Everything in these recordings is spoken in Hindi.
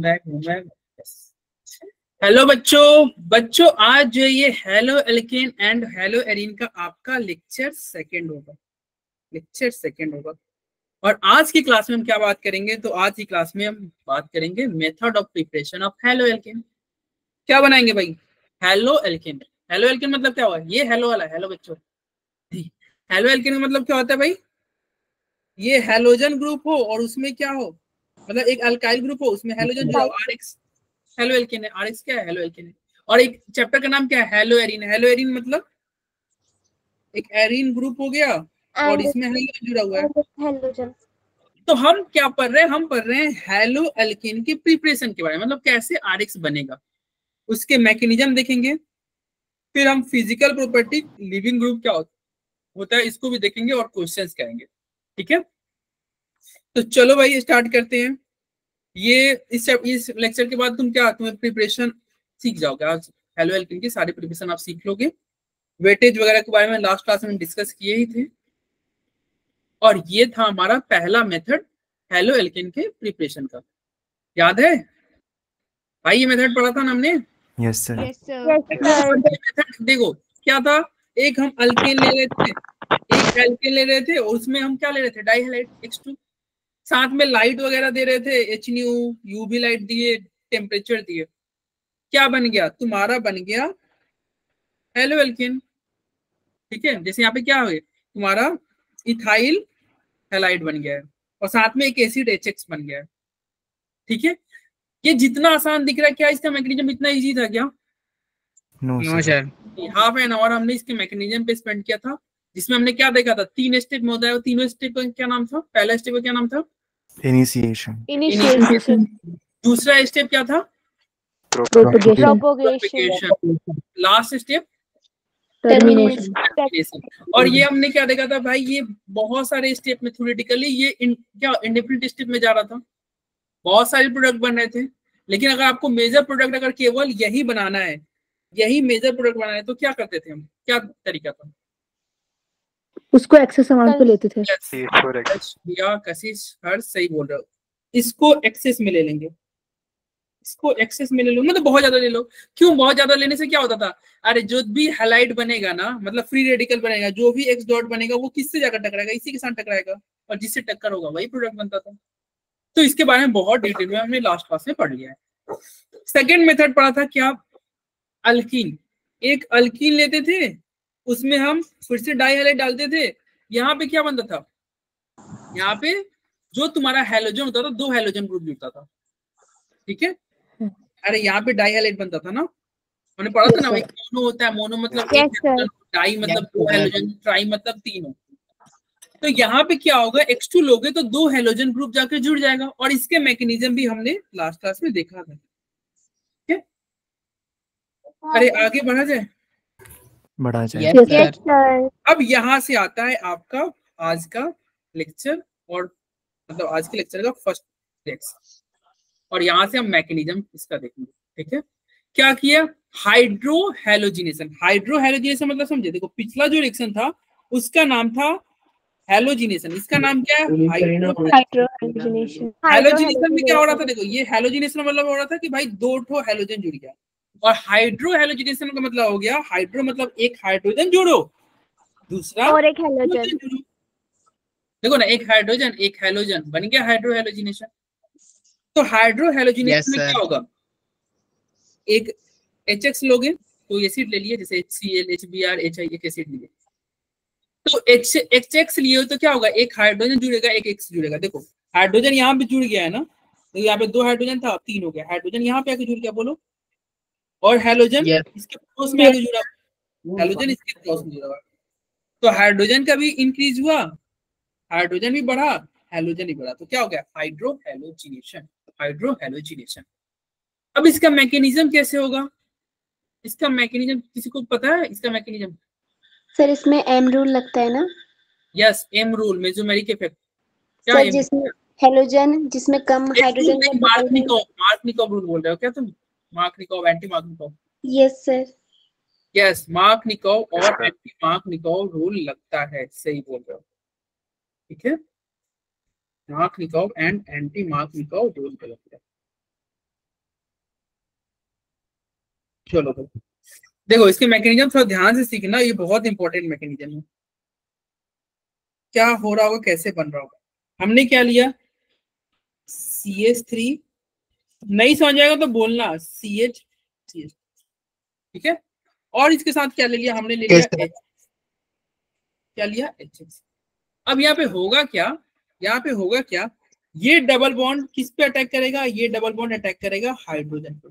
बैक। हेलो बच्चों आज जो ये halo alkane and hello arene का आपका लेक्चर सेकंड होगा। और आज की क्लास में हम क्या बात करेंगे, तो आज की क्लास में हम बात करेंगे method of preparation of halo alkane. क्या बनाएंगे भाई? Halo alkane. हेलो एल्केन मतलब क्या हुआ? ये हेलो वाला हेलो बच्चों। हेलो एल्केन का मतलब क्या होता है भाई? ये हेलोजन ग्रुप हो और उसमें क्या हो, मतलब एक अल्काइल ग्रुप हो, उसमें हेलोजन जुड़ा हो, आरएक्स। हेलो एल्केन है, आरएक्स क्या है? हेलो एल्केन है। और एक चैप्टर का नाम क्या है? Hello arene. हेलो एरीन मतलब एक एरीन ग्रुप हो गया और इसमें हेलोजन जुड़ा हुआ है। तो हम क्या पढ़ रहे हैं? हम पढ़ रहे हैं हेलो एल्केन की प्रिपरेशन के बारे में, मतलब कैसे आरएक्स बनेगा, उसके मैकेनिज्म देखेंगे। फिर हम फिजिकल प्रॉपर्टी लिविंग ग्रुप क्या होता है इसको भी देखेंगे और क्वेश्चंस करेंगे। ठीक है, तो चलो भाई स्टार्ट करते हैं। ये इस लेक्चर के बाद तुम्हें प्रिपरेशन सीख जाओगे। आज हेलो एल्केन की सारी प्रिपरेशन आप सीख लोगे। वेटेज वगैरह के बारे में लास्ट क्लास में डिस्कस किए ही थे। और ये था हमारा पहला मेथड हेलो एल्केन के प्रिपरेशन का। याद है भाई? ये मेथड पढ़ा था ना हमने। Yes sir. मेथड देखो क्या था। एक हम अल्केन ले रहे थे, एक एल्केन ले रहे थे और उसमें हम क्या ले रहे थे? डाइहैलाइड X2। साथ में लाइट वगैरह दे रहे थे, HNu, यूवी लाइट दिए, टेम्परेचर दिए। क्या बन गया? तुम्हारा बन गया हेलो एल्केन। ठीक है, जैसे यहाँ पे क्या है, तुम्हारा इथाइल हैलाइड बन गया है और साथ में एक एसिड HX बन गया है। ठीक है, ये जितना आसान दिख रहा है, क्या इसका मैकेनिज्म इतना इजी था क्या? No sir. Half an hour हमने इसके मैकेनिज्म पे स्पेंड किया था, जिसमें हमने क्या देखा था? 3 स्टेप में होता है। तीनों स्टेप का क्या नाम था? पहला स्टेप का क्या नाम था? इनिशिएशन। दूसरा स्टेप क्या था? प्रोपगेशन। Last step termination. और ये हमने क्या देखा था भाई? ये बहुत सारे स्टेप में थ्योरेटिकली ये क्या इंडिफरेंट स्टेप में जा रहा था। बहुत सारे प्रोडक्ट बन रहे थे, लेकिन अगर आपको मेजर प्रोडक्ट अगर केवल यही बनाना है, यही मेजर प्रोडक्ट बनाना है, तो क्या करते थे हम? क्या तरीका था? उसको एक्सेस अमाउंट पे लेते थे। या कशिश हर सही बोल रहे हो। इसको एक्सेस में ले लेंगे, इसको एक्सेस में ले लो, मतलब बहुत ज्यादा ले लो। क्यों? बहुत ज्यादा लेने से क्या होता था? अरे जो भी हैलाइड बनेगा ना, मतलब फ्री रेडिकल बनेगा, जो भी एक्स डॉट बनेगा वो किससे जाकर टकराएगा? इसी के साथ टकराएगा, और जिससे टक्कर होगा वही प्रोडक्ट बनता था। तो इसके बारे में बहुत डिटेल में हमने लास्ट क्लास में पढ़ लिया है। सेकेंड मेथड पढ़ा था क्या? अल्कीन। एक अल्कीन लेते थे, उसमें हम फिर से डाइहैलाइड डालते थे। यहाँ पे क्या बनता था? यहाँ पे जो तुम्हारा हैलोजन होता था, 2 हैलोजन ग्रुप जुड़ता था। ठीक है, अरे यहाँ पे डाइहैलाइड बनता था ना, मैंने पढ़ा था ना भाई। मोनो होता है, मोनो मतलब एक हैलोजन, डाई मतलब 2 हैलोजन, ट्राई मतलब 3। तो यहाँ पे क्या होगा? X2 लोगे तो 2 हैलोजन ग्रुप जाकर जुड़ जाएगा, और इसके मैकेनिज्म भी हमने लास्ट क्लास में देखा था। ठीक है, अरे आगे बढ़ा जाए। Yes, sir. अब यहाँ से आता है आपका आज का लेक्चर, और मतलब आज के लेक्चर का फर्स्ट लेक्चर, और यहाँ से हम मैकेनिज्म इसका देखेंगे। ठीक है, क्या किया? हाइड्रोहेलोजिनेशन। हाइड्रोहेलोजिनेशन मतलब समझे? देखो पिछला जो रिएक्शन था उसका नाम था हेलोजिनेशन, इसका नाम क्या है? हाइड्रोहेलोजिनेशन। हेलोजिनेशन में क्या हो रहा था? देखो ये हेलोजिनेशन मतलब हो रहा था कि भाई 2 हेलोजन जुड़ गया, और हाइड्रो हेलोजिनेशन का मतलब हो गया, हाइड्रो मतलब एक हाइड्रोजन जोड़ो, दूसरा और एक हेलोजन जोड़ो। देखो ना, एक हाइड्रोजन एक हेलोजन बन गया हाइड्रो हेलोजिनेशन। तो हाइड्रो हेलोजिनेशन में क्या होगा? एक HX लोगे तो एसिड ले लिए, जैसे HCl, HBr, HI, एक एसिड लिए। तो HX लिए तो क्या होगा? एक हाइड्रोजन जुड़ेगा, एक X जुड़ेगा। देखो हाइड्रोजन यहाँ पे जुड़ गया है ना, तो यहाँ पे 2 हाइड्रोजन था, 3 हो गया। हाइड्रोजन यहाँ पे आके जुड़ गया, बोलो। और हेलोजन इसके क्रॉस में आके जुड़ा, हेलोजन इसके क्रॉस में जुड़ा। तो हाइड्रोजन का भी इंक्रीज हुआ, हाइड्रोजन भी बढ़ा, हेलोजन भी बढ़ा, तो क्या हो गया? Hydro halogenation. Hydro halogenation. अब इसका मैकेनिज्म कैसे होगा? इसका मैकेनिज्म किसी को पता है? इसका मैकेनिज्म सर इसमें एम रूल लगता है ना? Yes, M rule, mesomeric effect. क्या सर जिसमें हेलोजन जिसमें कम हाइड्रोजन है, मार्कनिकॉव रूल बोल रहे हो क्या तुम? Markovnikov, anti Markovnikov. Yes sir. Yes, Markovnikov और एंटी मार्कनिकॉव रूल लगता है, सही बोल रहे हो। ठीक है, मार्कनिकॉव एंड एंटी मार्कनिकॉव रूल लगता है। चलो तो देखो इसके मैकेनिज्म थोड़ा ध्यान से सीखना, ये बहुत इंपॉर्टेंट मैकेनिज्म है। क्या हो रहा होगा, कैसे बन रहा होगा। हमने क्या लिया, CH3, नहीं समझ आएगा तो बोलना CH, ठीक है। और इसके साथ क्या ले लिया हमने, ले लिया H, क्या लिया HX। अब यहाँ पे होगा क्या, यहाँ पे होगा क्या, ये डबल बॉन्ड किस पे अटैक करेगा, ये डबल बॉन्ड अटैक करेगा हाइड्रोजन पे।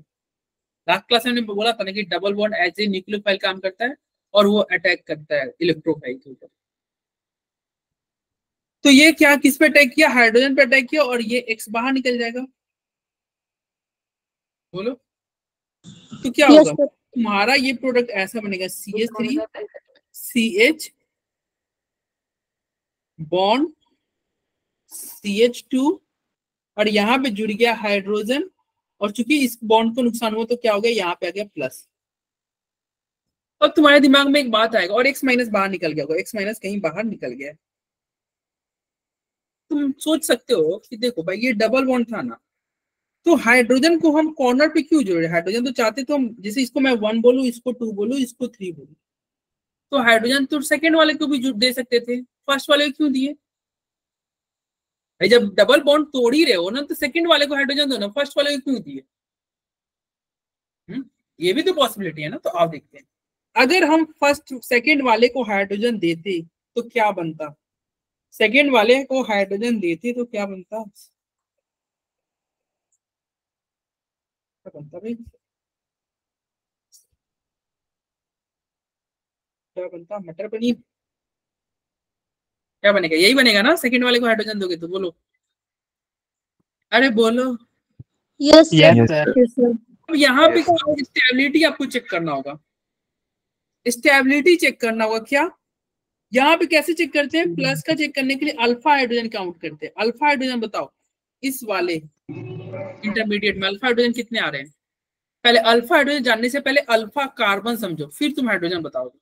लास्ट क्लास में हमने बोला था ना कि double bond as a nucleophile काम करता है और वो अटैक करता है इलेक्ट्रोफाइल के ऊपर। तो ये क्या किस पे अटैक किया, हाइड्रोजन पे अटैक किया, और ये X बाहर निकल जाएगा। बोलो तो क्या Yes, होगा, sir. तुम्हारा ये प्रोडक्ट ऐसा बनेगा, CH3 CH बॉन्ड CH2 और यहाँ पे जुड़ गया हाइड्रोजन, और चूंकि इस बॉन्ड को नुकसान हुआ तो क्या हो गया, यहाँ पे आ गया प्लस। अब तुम्हारे दिमाग में एक बात आएगा, और X माइनस बाहर निकल गया होगा, X माइनस कहीं बाहर निकल गया है। तुम सोच सकते हो कि देखो भाई ये डबल बॉन्ड था ना, तो हाइड्रोजन को हम कॉर्नर पे क्यों जोड़े, हाइड्रोजन तो चाहते तो हम, जैसे इसको मैं 1 बोलूं, इसको 2 बोलूं, इसको 3 बोलूं, तो हाइड्रोजन तो सेकंड वाले को भी दे सकते थे, फर्स्ट वाले को क्यों दिए भाई। जब डबल बॉन्ड तोड़ ही रहे हो ना, तो सेकंड वाले को हाइड्रोजन दो ना, फर्स्ट वाले को क्यों दिए। ये भी तो पॉसिबिलिटी है ना। तो आप देखते हैं, अगर हम फर्स्ट सेकंड वाले को हाइड्रोजन देते तो क्या बनता, सेकंड वाले को हाइड्रोजन देते तो क्या बनता, भाई, क्या बनता, मटर पनीर, क्या बनेगा, यही बनेगा ना, सेकंड वाले को हाइड्रोजन दोगे तो। बोलो, अरे बोलो। Yes, sir. Yes, Yes, sir. अब यहाँ पे स्टेबिलिटी आपको चेक करना होगा, स्टेबिलिटी चेक करना होगा। क्या यहाँ पे कैसे चेक करते हैं, प्लस का चेक करने के लिए अल्फा हाइड्रोजन काउंट करते हैं। अल्फा हाइड्रोजन बताओ, इस वाले इंटरमीडिएट में अल्फा हाइड्रोजन कितने आ रहे हैं। पहले अल्फा हाइड्रोजन जानने से पहले अल्फा कार्बन समझो, फिर तुम हाइड्रोजन बताओगे।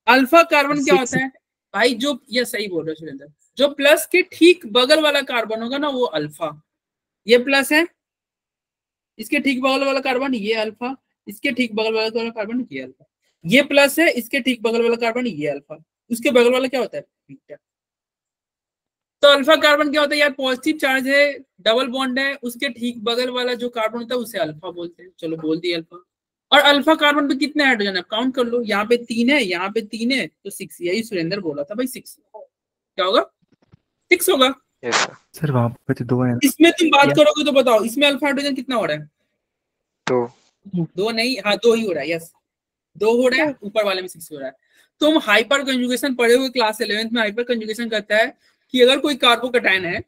अल्फा कार्बन क्या होता है भाई, जो, ये सही बोल रहे हो सुरेंद्र, जो प्लस के ठीक बगल वाला कार्बन होगा ना वो अल्फा, ये प्लस है, इसके ठीक बगल वाला कार्बन ये अल्फा, इसके ठीक बगल वाला कार्बन ये अल्फा, ये प्लस है, इसके ठीक बगल वाला कार्बन ये अल्फा, उसके बगल वाला क्या होता है बीटा। तो अल्फा कार्बन क्या होता है यार, पॉजिटिव चार्ज है, डबल बॉन्ड है, उसके ठीक बगल वाला जो कार्बन होता है उसे अल्फा बोलते हैं। चलो बोल दिया अल्फा। और अल्फा कार्बन पे कितने हाइड्रोजन है, काउंट कर लो, यहाँ पे 3 है, यहाँ पे 3 है, तो 6। यही सुरेंद्र बोला था भाई, 6 क्या होगा, 6 होगा। सर वहाँ पे तो 2 है। इसमें तुम बात करोगे तो बताओ, इसमें अल्फा हाइड्रोजन कितना हो रहा है, 2 नहीं, हाँ 2 ही हो रहा है, यस 2 हो रहा है, ऊपर वाले में 6 हो रहा है। तुम हाइपर कंजुगेशन पढ़े हुए क्लास 11th में, हाइपर कंजुगेशन कहता है कि अगर कोई कार्बोकैटायन है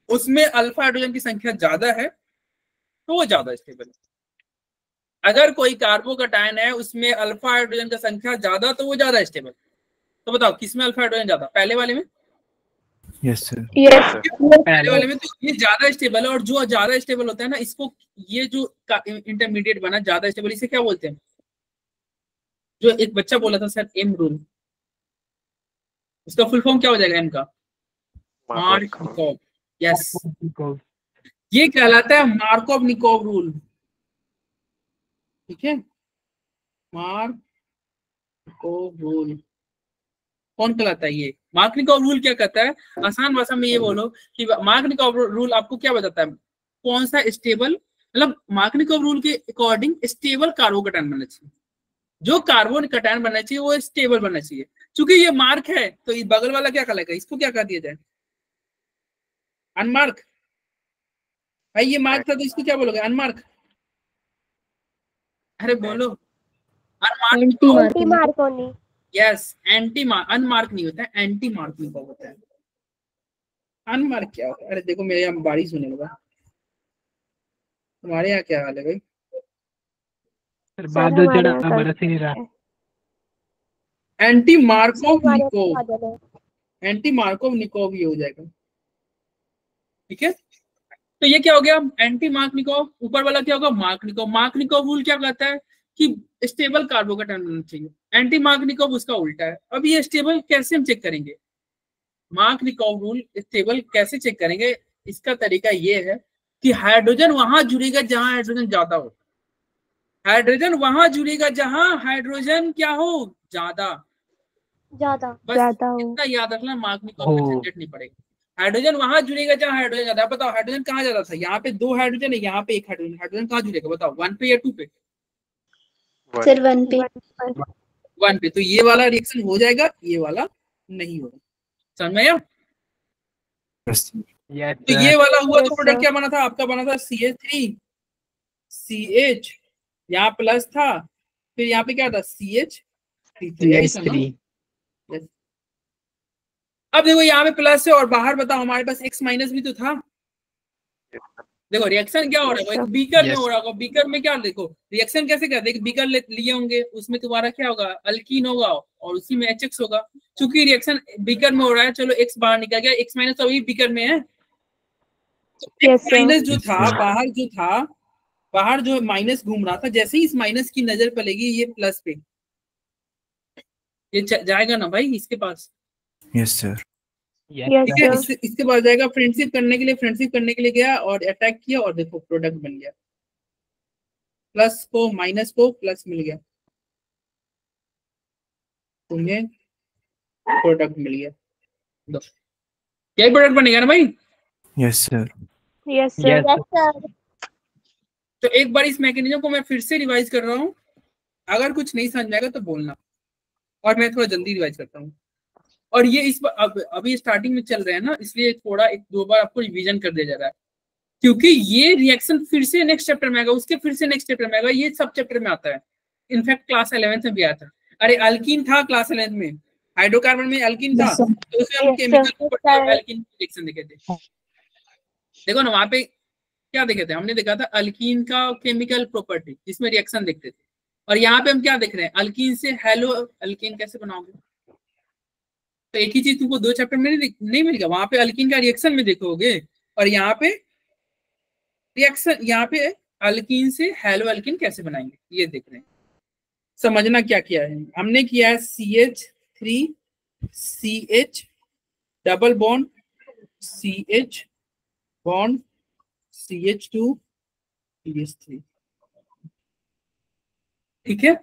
उसमें अल्फा हाइड्रोजन की संख्या ज्यादा है तो वो ज्यादा स्टेबल है। अगर कोई कार्बोकैटायन है उसमें अल्फा हाइड्रोजन का संख्या ज्यादा तो वो ज्यादा स्टेबल। तो बताओ किसमें अल्फा हाइड्रोजन ज्यादा, पहले वाले में। Yes sir. पहले वाले में तो ये ज्यादा स्टेबल है, और जो ज्यादा स्टेबल होता है ना, इसको, ये जो इंटरमीडिएट बना ज्यादा स्टेबल, इसे क्या बोलते हैं, जो एक बच्चा बोला था सर एम रूल, उसका फुल फॉर्म क्या हो जाएगा एम का, मार्कोव। यस, ये कहलाता है मार्कोव निकोव रूल, ठीक है, मार्कोव रूल कौन कहलाता है, ये मार्कनिकोव रूल क्या कहता है, आसान भाषा में ये बोलो कि मार्कनिकोव रूल आपको क्या बताता है, कौन सा स्टेबल, मतलब मार्कनिकोव रूल के अकॉर्डिंग स्टेबल कार्बोकैटायन बनना चाहिए, जो कार्बोकैटायन बनना चाहिए वो स्टेबल बनना चाहिए। चूंकि ये मार्क है तो ये बगल वाला क्या कहलाएगा, इसको क्या कह दिया जाए, अनमार्क। भाई ये मार्क था तो इसको क्या बोलोगे, अनमार्क। अरे बोलो, anti yes, anti mark, unmark नहीं होता है, एंटी मार्क नहीं होता है। अनमार्क क्या होता है, अरे देखो मेरे यहाँ बारिश होने लगा, तुम्हारे यहाँ क्या हाल है भाई, बादल चढ़ा बरस ही नहीं रहा। एंटी मार्कोव निकोव, एंटी मार्कोव निकोव ये हो जाएगा, ठीक है। तो ये क्या हो गया, एंटी मार्कनिकोव, ऊपर वाला क्या होगा, मार्कनिकोव। मार्कनिकोव रूल क्या कहता है कि स्टेबल कार्बोकैटायन होना चाहिए, एंटी मार्कनिकोव उसका उल्टा है। अब ये स्टेबल कैसे हम चेक करेंगे, मार्कनिकोव रूल स्टेबल कैसे चेक करेंगे, इसका तरीका ये है कि हाइड्रोजन वहां जुड़ेगा जहां हाइड्रोजन ज्यादा हो। हाइड्रोजन वहां जुड़ेगा जहां हाइड्रोजन क्या हो, ज्यादा। बस इतना याद रखना, मार्क में कॉपी झंझट नहीं पड़ेगा। हाइड्रोजन वहां जुड़ेगा जहां हाइड्रोजन ज्यादा। बताओ हाइड्रोजन कहाँ ज्यादा था, यहाँ पे 2 हाइड्रोजन है, यहाँ पे 1 हाइड्रोजन। हाइड्रोजन कहाँ जुड़ेगा बताओ, 1 पे या 2 पे? सर 1 पे। 1 पे। तो ये वाला रिएक्शन हो जाएगा, ये वाला नहीं होगा। समझ में आया? तो ये वाला हुआ तो प्रोडक्ट क्या बना था आपका, बना था CH3 CH, यहाँ प्लस था, फिर यहाँ पे क्या था CH3। अब देखो यहाँ पे प्लस है और बाहर बताओ हमारे पास X माइनस भी तो था। देखो रिएक्शन क्या हो रहा है, बीकर में हो रहा होगा। बीकर में क्या, देखो रिएक्शन कैसे करते हैं, बीकर लिए होंगे, उसमें तुम्हारा क्या होगा, अल्कीन होगा और उसी में HX होगा। चूंकि रिएक्शन बीकर में हो रहा है, चलो X बाहर निकल गया, X माइनस अभी बीकर में है। X माइनस जो था बाहर जो माइनस घूम रहा था, जैसे ही इस माइनस की नजर पड़ेगी ये प्लस पे, ये जाएगा ना भाई इसके पास। Yes sir. ठीक है, इसके पास जाएगा, फ्रेंडशिप करने के लिए गया और अटैक किया और देखो प्रोडक्ट बन गया। प्लस को माइनस को प्लस मिल गया, तुम्हें प्रोडक्ट मिल गया। क्या प्रोडक्ट बनेगा ना भाई? Yes sir. Yes sir. तो एक बार इस मैकेनिज्म को मैं फिर से रिवाइज कर रहा हूँ, अगर कुछ नहीं समझ आएगा तो बोलना, और मैं थोड़ा जल्दी रिवाइज करता हूँ। और ये इस बार अभी स्टार्टिंग में चल रहे हैं ना, इसलिए थोड़ा 1-2 बार आपको रिवीजन कर दिया जा रहा है, क्योंकि ये रिएक्शन फिर से नेक्स्ट चैप्टर में आएगा, उसके फिर से नेक्स्ट चैप्टर में आएगा, ये सब चैप्टर में आता है। इनफैक्ट क्लास 11th में भी आया था। अरे अल्कीन था क्लास 11th में, हाइड्रोकार्बन में अल्कीन था, तो उसमें हम केमिकल अल्कीन रिएक्शन देखे थे। देखो ना वहां पे क्या देखे थे, हमने देखा था अल्कीन का केमिकल प्रॉपर्टी जिसमें रिएक्शन देखते थे, और यहाँ पे हम क्या देख रहे हैं, अल्कीन से हेलो अल्कीन कैसे बनाओगे। तो एक ही चीज तुमको 2 चैप्टर में नहीं मिलेगा, वहां पे अल्कीन का रिएक्शन में देखोगे, और यहाँ पे रिएक्शन, यहाँ पे अल्कीन से हेलो अल्कीन कैसे बनाएंगे ये देख रहे हैं। समझना क्या किया है हमने, किया है CH3 CH double bond CH bond CH2 CH3। ठीक है,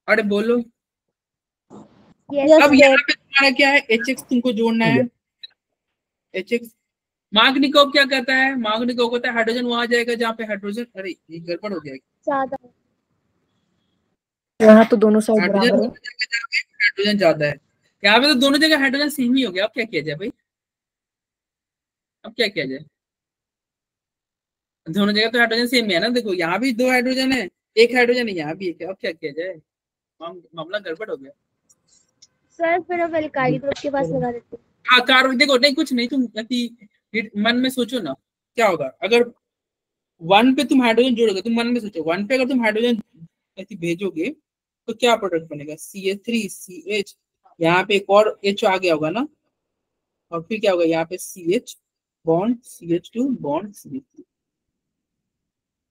अरे बोलो। अब यहाँ पे तुम्हारा क्या है, HX तुमको जोड़ना है। HX मैग्नीकोव क्या कहता है, मैग्नीकोव कहता है हाइड्रोजन वहां जाएगा जहाँ पे हाइड्रोजन, अरे ये गड़बड़ हो गया, यहाँ तो दोनों साइड बराबर है, हाइड्रोजन ज्यादा है। यहाँ पे तो दोनों जगह हाइड्रोजन सेम ही हो गया। अब क्या किया जाए भाई, अब क्या किया जाए, दोनों जगह तो हाइड्रोजन सेम है ना। देखो यहाँ भी 2 हाइड्रोजन है, 1 हाइड्रोजन है, यहाँ भी 1 है। अब क्या किया जाए, मामला गड़बड़ हो गया सर। फिर अब एल्काइल ग्रुप के पास लगा देते हैं। हाँ कार्बन, देखो नहीं कुछ नहीं, तुम मन में सोचो ना क्या होगा। अगर 1 पे तुम हाइड्रोजन जोड़ोगे, तुम मन में सोचो 1 पे अगर तुम हाइड्रोजन ऐसे भेजोगे तो क्या प्रोडक्ट बनेगा, CH3 CH, यहाँ पे एक और H आ गया होगा ना, और फिर क्या होगा, यहाँ पे CH bond CH2 bond CH3,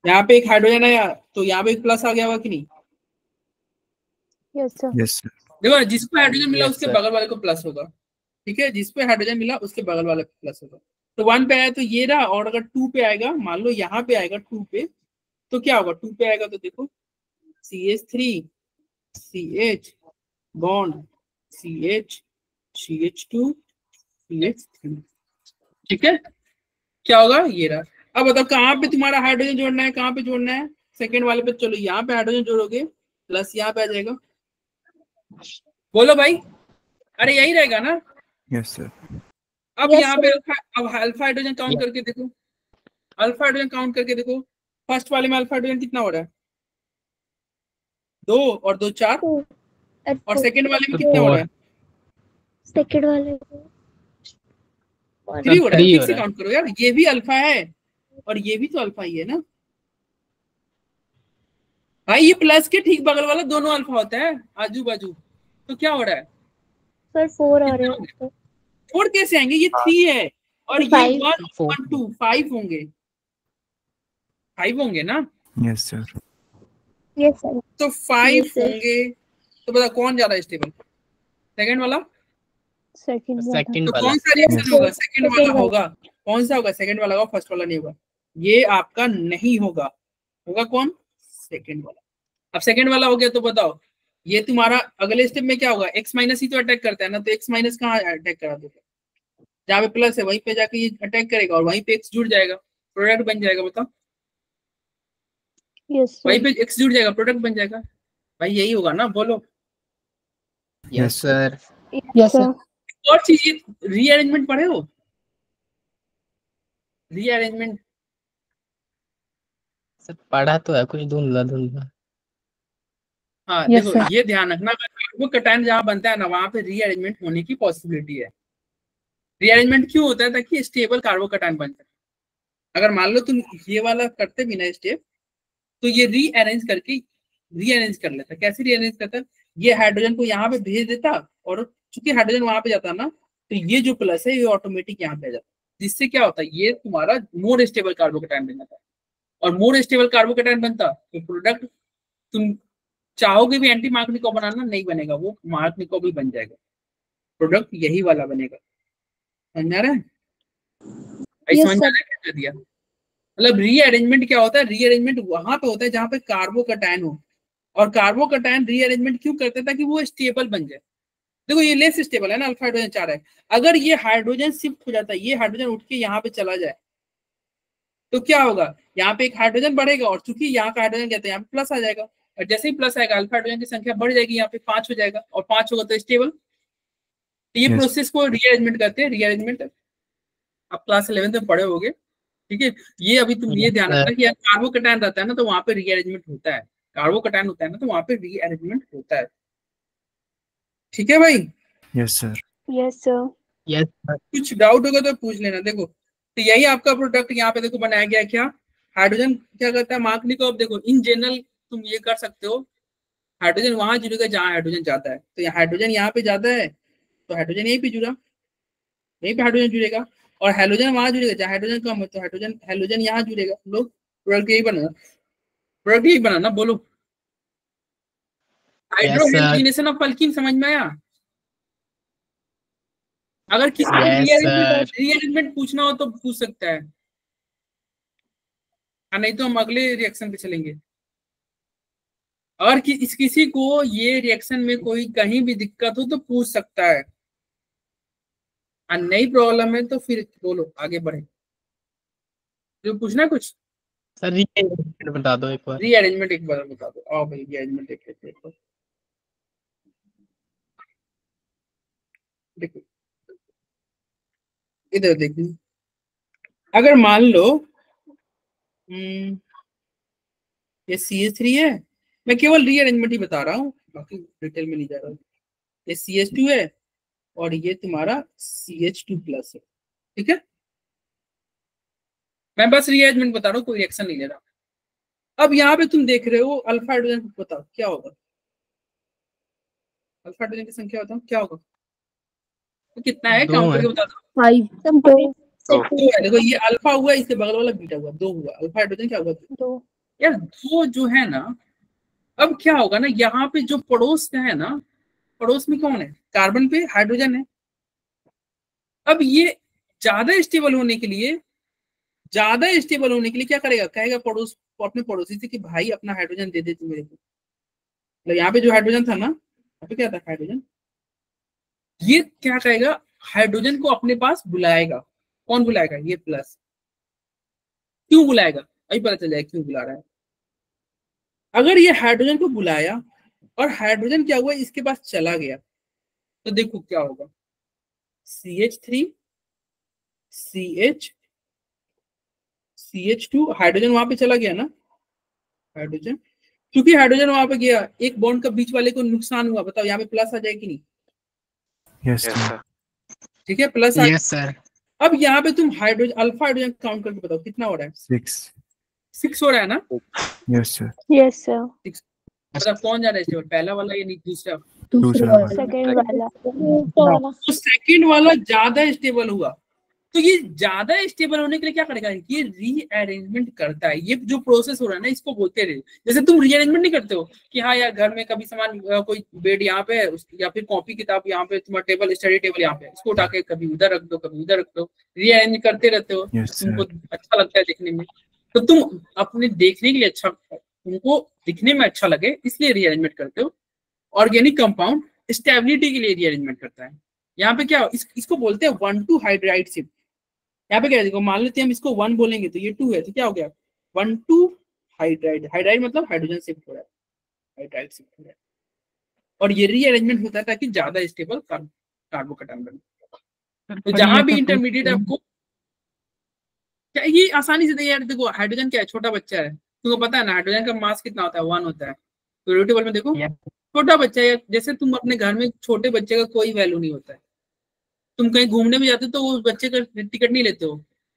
यहाँ पे एक हाइड्रोजन आया तो यहाँ पे एक प्लस आ गया होगा कि नहीं। Yes sir. Yes sir. देखो जिसको हाइड्रोजन मिला उसके बगल वाले को प्लस होगा। ठीक है, जिसपे हाइड्रोजन मिला उसके बगल वाले को प्लस होगा। तो 1 पे आया तो ये रहा, और अगर 2 पे आएगा, मान लो यहाँ पे आएगा 2 पे, तो क्या होगा, 2 पे आएगा तो देखो CH3 CH bond CH CH2 CH3। ठीक है, क्या होगा, ये रहा। अब बताओ कहाँ पे तुम्हारा हाइड्रोजन जोड़ना है, कहाँ पे जोड़ना है, सेकेंड वाले पे। चलो यहाँ पे हाइड्रोजन जोड़ोगे, प्लस यहाँ पे आ जाएगा। बोलो भाई, अरे यही रहेगा ना। Yes sir. अब यहाँ पे अब अल्फा हाइड्रोजन काउंट करके देखो, अल्फा हाइड्रोजन काउंट करके देखो, फर्स्ट वाले में अल्फा हाइड्रोजन कितना हो रहा है, 2 और 2 4, और सेकंड वाले में कितना हो रहा है, सेकंड वाले 3 हो रहा है। ठीक से काउंट करो यार, ये भी अल्फा है और ये भी तो अल्फा ही है ना भाई। ये प्लस के ठीक बगल वाला दोनों अल्फा होता है आजू बाजू। तो क्या हो रहा है सर, 4 आ रहे हैं। 4 कैसे आएंगे, ये 3 है और ये 1 1 2 5 होंगे, 5 होंगे ना। Yes sir. Yes sir. तो 5 होंगे। तो बताओ कौन ज्यादा स्टेबल, सेकंड वाला, सेकंड तो कौन सा रिएक्शन होगा, सेकंड वाला होगा। कौन सा होगा, सेकंड वाला होगा, फर्स्ट वाला नहीं होगा। ये आपका नहीं होगा, होगा कौन, सेकंड वाला। अब सेकंड वाला हो गया तो बताओ ये तुम्हारा अगले स्टेप में क्या होगा, एक्स माइनस ही तो अटैक करता है ना, तो एक्स माइनस कहाँ अटैक करा दो, जहाँ पे प्लस है वहीं पे जाके ये अटैक करेगा और वहीं पे एक्स जुड़ जाएगा, प्रोडक्ट बन जाएगा। बताओ यस वहीं सर। पे एक्स जुड़ जाएगा, प्रोडक्ट बन जाएगा। भाई यही होगा ना, बोलो। Yes, sir. Yes sir. और चीज ये रीअरेंजमेंट पढ़े हो, रीअरेंजमेंट सर पढ़ा तो है कुछ धुंधला धुंधला। हाँ Yes, देखो sir. ये ध्यान रखना, अगर कार्बोकैटायन जहाँ बनता है ना वहां पे रीअरेंजमेंट होने की पॉसिबिलिटी है। रीअरेंजमेंट क्यों होता है, ताकि स्टेबल कार्बोकैटायन बन जाए। अगर मान लो तुम ये वाला करते भी ना स्टेप, तो ये रीअरेंज कर लेता। कैसे रीअरेंज करता है, ये हाइड्रोजन को यहाँ पे भेज देता, और चूंकि हाइड्रोजन वहां पे जाता ना, तो ये जो प्लस है ये ऑटोमेटिक यहाँ पे आ जाता, जिससे क्या होता है ये तुम्हारा मोर स्टेबल कार्बोकैटायन बन जाता है। और मोर स्टेबल कार्बोकैटायन बनता तो प्रोडक्ट तुम चाहोगे भी एंटी मार्कनिको बनाना नहीं बनेगा, वो मार्कनिको भी बन जाएगा, प्रोडक्ट यही वाला बनेगा। समझ आ रहा है? Yes, समझ आ रहा है क्या कर दिया? मतलब रीअरेंजमेंट क्या होता है, रीअरेंजमेंट वहां पे होता है जहां पे कार्बोकैटायन हो, और कार्बोकैटायन रीअरेंजमेंट क्यों करते हैं, ताकि वो स्टेबल बन जाए। देखो ये लेस स्टेबल है ना, अल्फा हाइड्रोजन 4 है। अगर ये हाइड्रोजन शिफ्ट हो जाता है, ये हाइड्रोजन उठ के यहाँ पे चला जाए, तो क्या होगा, यहाँ पे एक हाइड्रोजन बढ़ेगा, और चूंकि यहाँ का हाइड्रोजन कहते हैं यहाँ पे प्लस आ जाएगा, और जैसे ही प्लस आएगा अल्फा हाइड्रोजन की संख्या बढ़ जाएगी, यहाँ पे 5 हो जाएगा, और 5 होगा तो स्टेबल। तो ये Yes. प्रोसेस को रीअरेंजमेंट करते हैं। रीअरेंजमेंट आप क्लास 11 में पढ़े होगे, ठीक है। ये अभी तुम ये ध्यान रखना कि कार्बोकैटायन रहता है ना तो वहां पे रीअरेंजमेंट होता है, कार्बोकैटायन होता है ना तो वहां पे रीअरेंजमेंट होता है। ठीक है भाई, Yes, sir. Yes, sir. Yes sir. कुछ डाउट होगा तो पूछ लेना। देखो तो यही आपका प्रोडक्ट यहाँ पे देखो बनाया गया। क्या हाइड्रोजन क्या करता है, मार्कनिको। अब देखो इन जनरल तुम ये कर सकते हो, हाइड्रोजन वहां जुड़ेगा जहाँ हाइड्रोजन जाता है, तो हाइड्रोजन यहाँ पे जाता है तो हाइड्रोजन यहीं पे जुड़ा, यहीं पे हाइड्रोजन जुड़ेगा, और हाइड्रोजन वहां जुड़ेगा जहाँ हाइड्रोजन कम है, तो हाइड्रोजन यहाँ जुड़ेगा। लोग प्रोडक्ट यही बनाना, प्रोडक्ट यही बनाना। बोलो हाइड्रोहेलोजिनेशन ऑफ अल्कीन समझ में आया? अगर किसी को रीअरेंजमेंट पूछना हो तो पूछ सकता है, नहीं तो हम अगले रिएक्शन पे चलेंगे। और किसी को ये रिएक्शन में कोई कहीं भी दिक्कत हो तो पूछ सकता है, और नई प्रॉब्लम है तो फिर बोलो आगे बढ़े। जो पूछना कुछ सर रीअरेंजमेंट बता दो एक बार। रीअरेंजमेंट एक बार बता दो। आओ भाई रीअरेंजमेंट एक बार देखो, इधर देखिए। अगर मान लो ये CH3 है, मैं केवल रीअरेंजमेंट ही बता रहा हूँ, बाकी डिटेल में नहीं जा रहा हूँ। ये CH2 है और ये तुम्हारा CH2+ है, ठीक है। मैं बस रीअरेंजमेंट बता रहा हूँ, कोई रिएक्शन नहीं ले रहा। अब यहाँ पे तुम देख रहे हो अल्फा हाइड्रोजन, बताओ क्या होगा, अल्फा हाइड्रोजन की संख्या बताओ क्या होगा, तो कितना है, काउंट करके बता दो। 5 2 2 है। देखो ये अल्फा हुआ, इसके बगल वाला बीटा हुआ, 2 हुआ। अल्फा हाइड्रोजन क्या हुआ, 2। यार 2 जो है ना। अब क्या होगा ना, यहाँ पे जो पड़ोस में है ना, पड़ोस में कौन है, कार्बन पे हाइड्रोजन है। अब ये ज्यादा स्टेबल होने के लिए क्या करेगा, कहेगा पड़ोस अपने पड़ोसी से कि भाई अपना हाइड्रोजन दे दे तू मेरे को। मतलब यहाँ पे जो हाइड्रोजन था ना, यहाँ पे क्या था हाइड्रोजन, ये क्या कहेगा, हाइड्रोजन को अपने पास बुलाएगा। कौन बुलाएगा, ये प्लस। क्यों बुलाएगा, अभी पता चल जाएगा क्यों बुला रहा है। अगर ये हाइड्रोजन को बुलाया और हाइड्रोजन क्या हुआ, इसके पास चला गया, तो देखो क्या होगा, CH3 CH2, हाइड्रोजन वहां पे चला गया ना, हाइड्रोजन, क्योंकि हाइड्रोजन वहां पे गया, एक बॉन्ड का बीच वाले को नुकसान हुआ। बताओ यहाँ पे प्लस आ जाए कि नहीं? Yes, sir. ठीक है, प्लस आ। Yes sir. अब यहाँ पे तुम हाइड्रोजन अल्फा हाइड्रोजन काउंट करके बताओ कितना हो रहा है। 6 हो रहा है ना। Yes, sir. Yes, sir. मतलब कौन जा रहा है स्टेबल, पहला वाला या नहीं दूसरा? दूसरा वाला। सेकंड वाला। तो सेकंड वाला ज्यादा स्टेबल हुआ, तो ये ज्यादा स्टेबल होने के लिए क्या करेगा, ये रीअरेंजमेंट करता है। ये जो प्रोसेस हो रहा है ना, इसको बोलते रहे। जैसे तुम रीअरेंजमेंट नहीं करते हो कि हाँ यार घर में कभी सामान, कोई बेड यहाँ पे है या फिर कॉपी किताब यहाँ पे, तुम्हारा टेबल स्टडी टेबल यहाँ पे, इसको उठा के कभी उधर रख दो कभी उधर रख दो, रीअरेंज करते रहते हो। Yes, sir. तुमको अच्छा लगता है देखने में, तो तुम अपने देखने के लिए अच्छा तुमको दिखने में अच्छा लगे इसलिए रीअरेंजमेंट करते हो। ऑर्गेनिक कंपाउंड स्टेबिलिटी के लिए रीअरेंजमेंट करता है। यहाँ पे क्या इसको बोलते हैं 1,2 हाइड्राइड शिफ्ट। यहाँ पे क्या देखो, मान लेते हैं हम इसको 1 बोलेंगे तो ये 2 है, तो क्या हो गया 1,2 हाइड्राइड। हाइड्राइड मतलब हाइड्रोजन शिफ्ट हो रहा है, हाइड्राइड शिफ्ट हो रहा है। और ये रीअरेंजमेंट होता है ताकि ज्यादा स्टेबल कार्बोकैटायन बने। तो जहां भी इंटरमीडिएट आपको क्या, ये आसानी से यार देखो, हाइड्रोजन क्या है, छोटा बच्चा है, तुमको पता है ना हाइड्रोजन का मास कितना होता है, 1 होता है। तो टेबल में देखो छोटा बच्चा है, जैसे तुम अपने घर में छोटे बच्चे का कोई वैल्यू नहीं होता है। तुम कहीं घूमने में जाते हो तो उस बच्चे का टिकट नहीं लेते हो,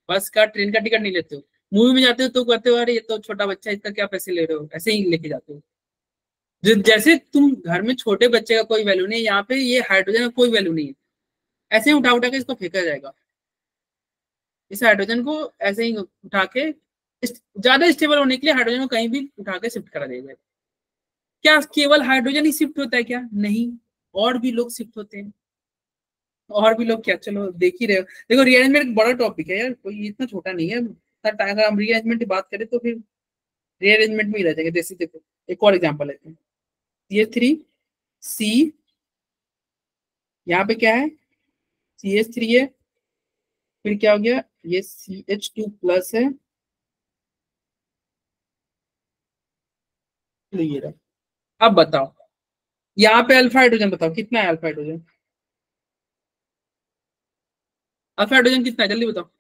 बस का ट्रेन का टिकट नहीं लेते हो। मूवी में जाते हो तो कहते हो अरे ये तो छोटा बच्चा है, इसका क्या पैसे ले रहे हो, ऐसे ही लेके जाते हो। जैसे तुम घर में छोटे बच्चे का कोई वैल्यू नहीं है, यहाँ पे ये हाइड्रोजन का कोई वैल्यू नहीं है। ऐसे ही उठा उठा के इसको फेंका जाएगा। इस हाइड्रोजन को ऐसे ही उठा के ज्यादा स्टेबल होने के लिए हाइड्रोजन को कहीं भी उठा के शिफ्ट करा दिया जाएगा। क्या केवल हाइड्रोजन ही शिफ्ट होता है क्या? नहीं, और भी लोग शिफ्ट होते हैं। और भी लोग क्या, चलो देख ही रहे हो। देखो रीअरेंजमेंट एक बड़ा टॉपिक है यार, कोई इतना छोटा नहीं है। अगर हम रीअरेंजमेंट की बात करें तो फिर रीअरेंजमेंट में ही रह जाएंगे। जैसे देखो एक और एग्जांपल लेते हैं, CH3C, यहाँ पे क्या है CH3 है, फिर क्या हो गया ये CH2 प्लस है, ये रहा। अब बताओ यहाँ पे अल्फा हाइड्रोजन, बताओ कितना है अल्फा हाइड्रोजन? अल्फा हाइड्रोजन कितना है जल्दी बताओ।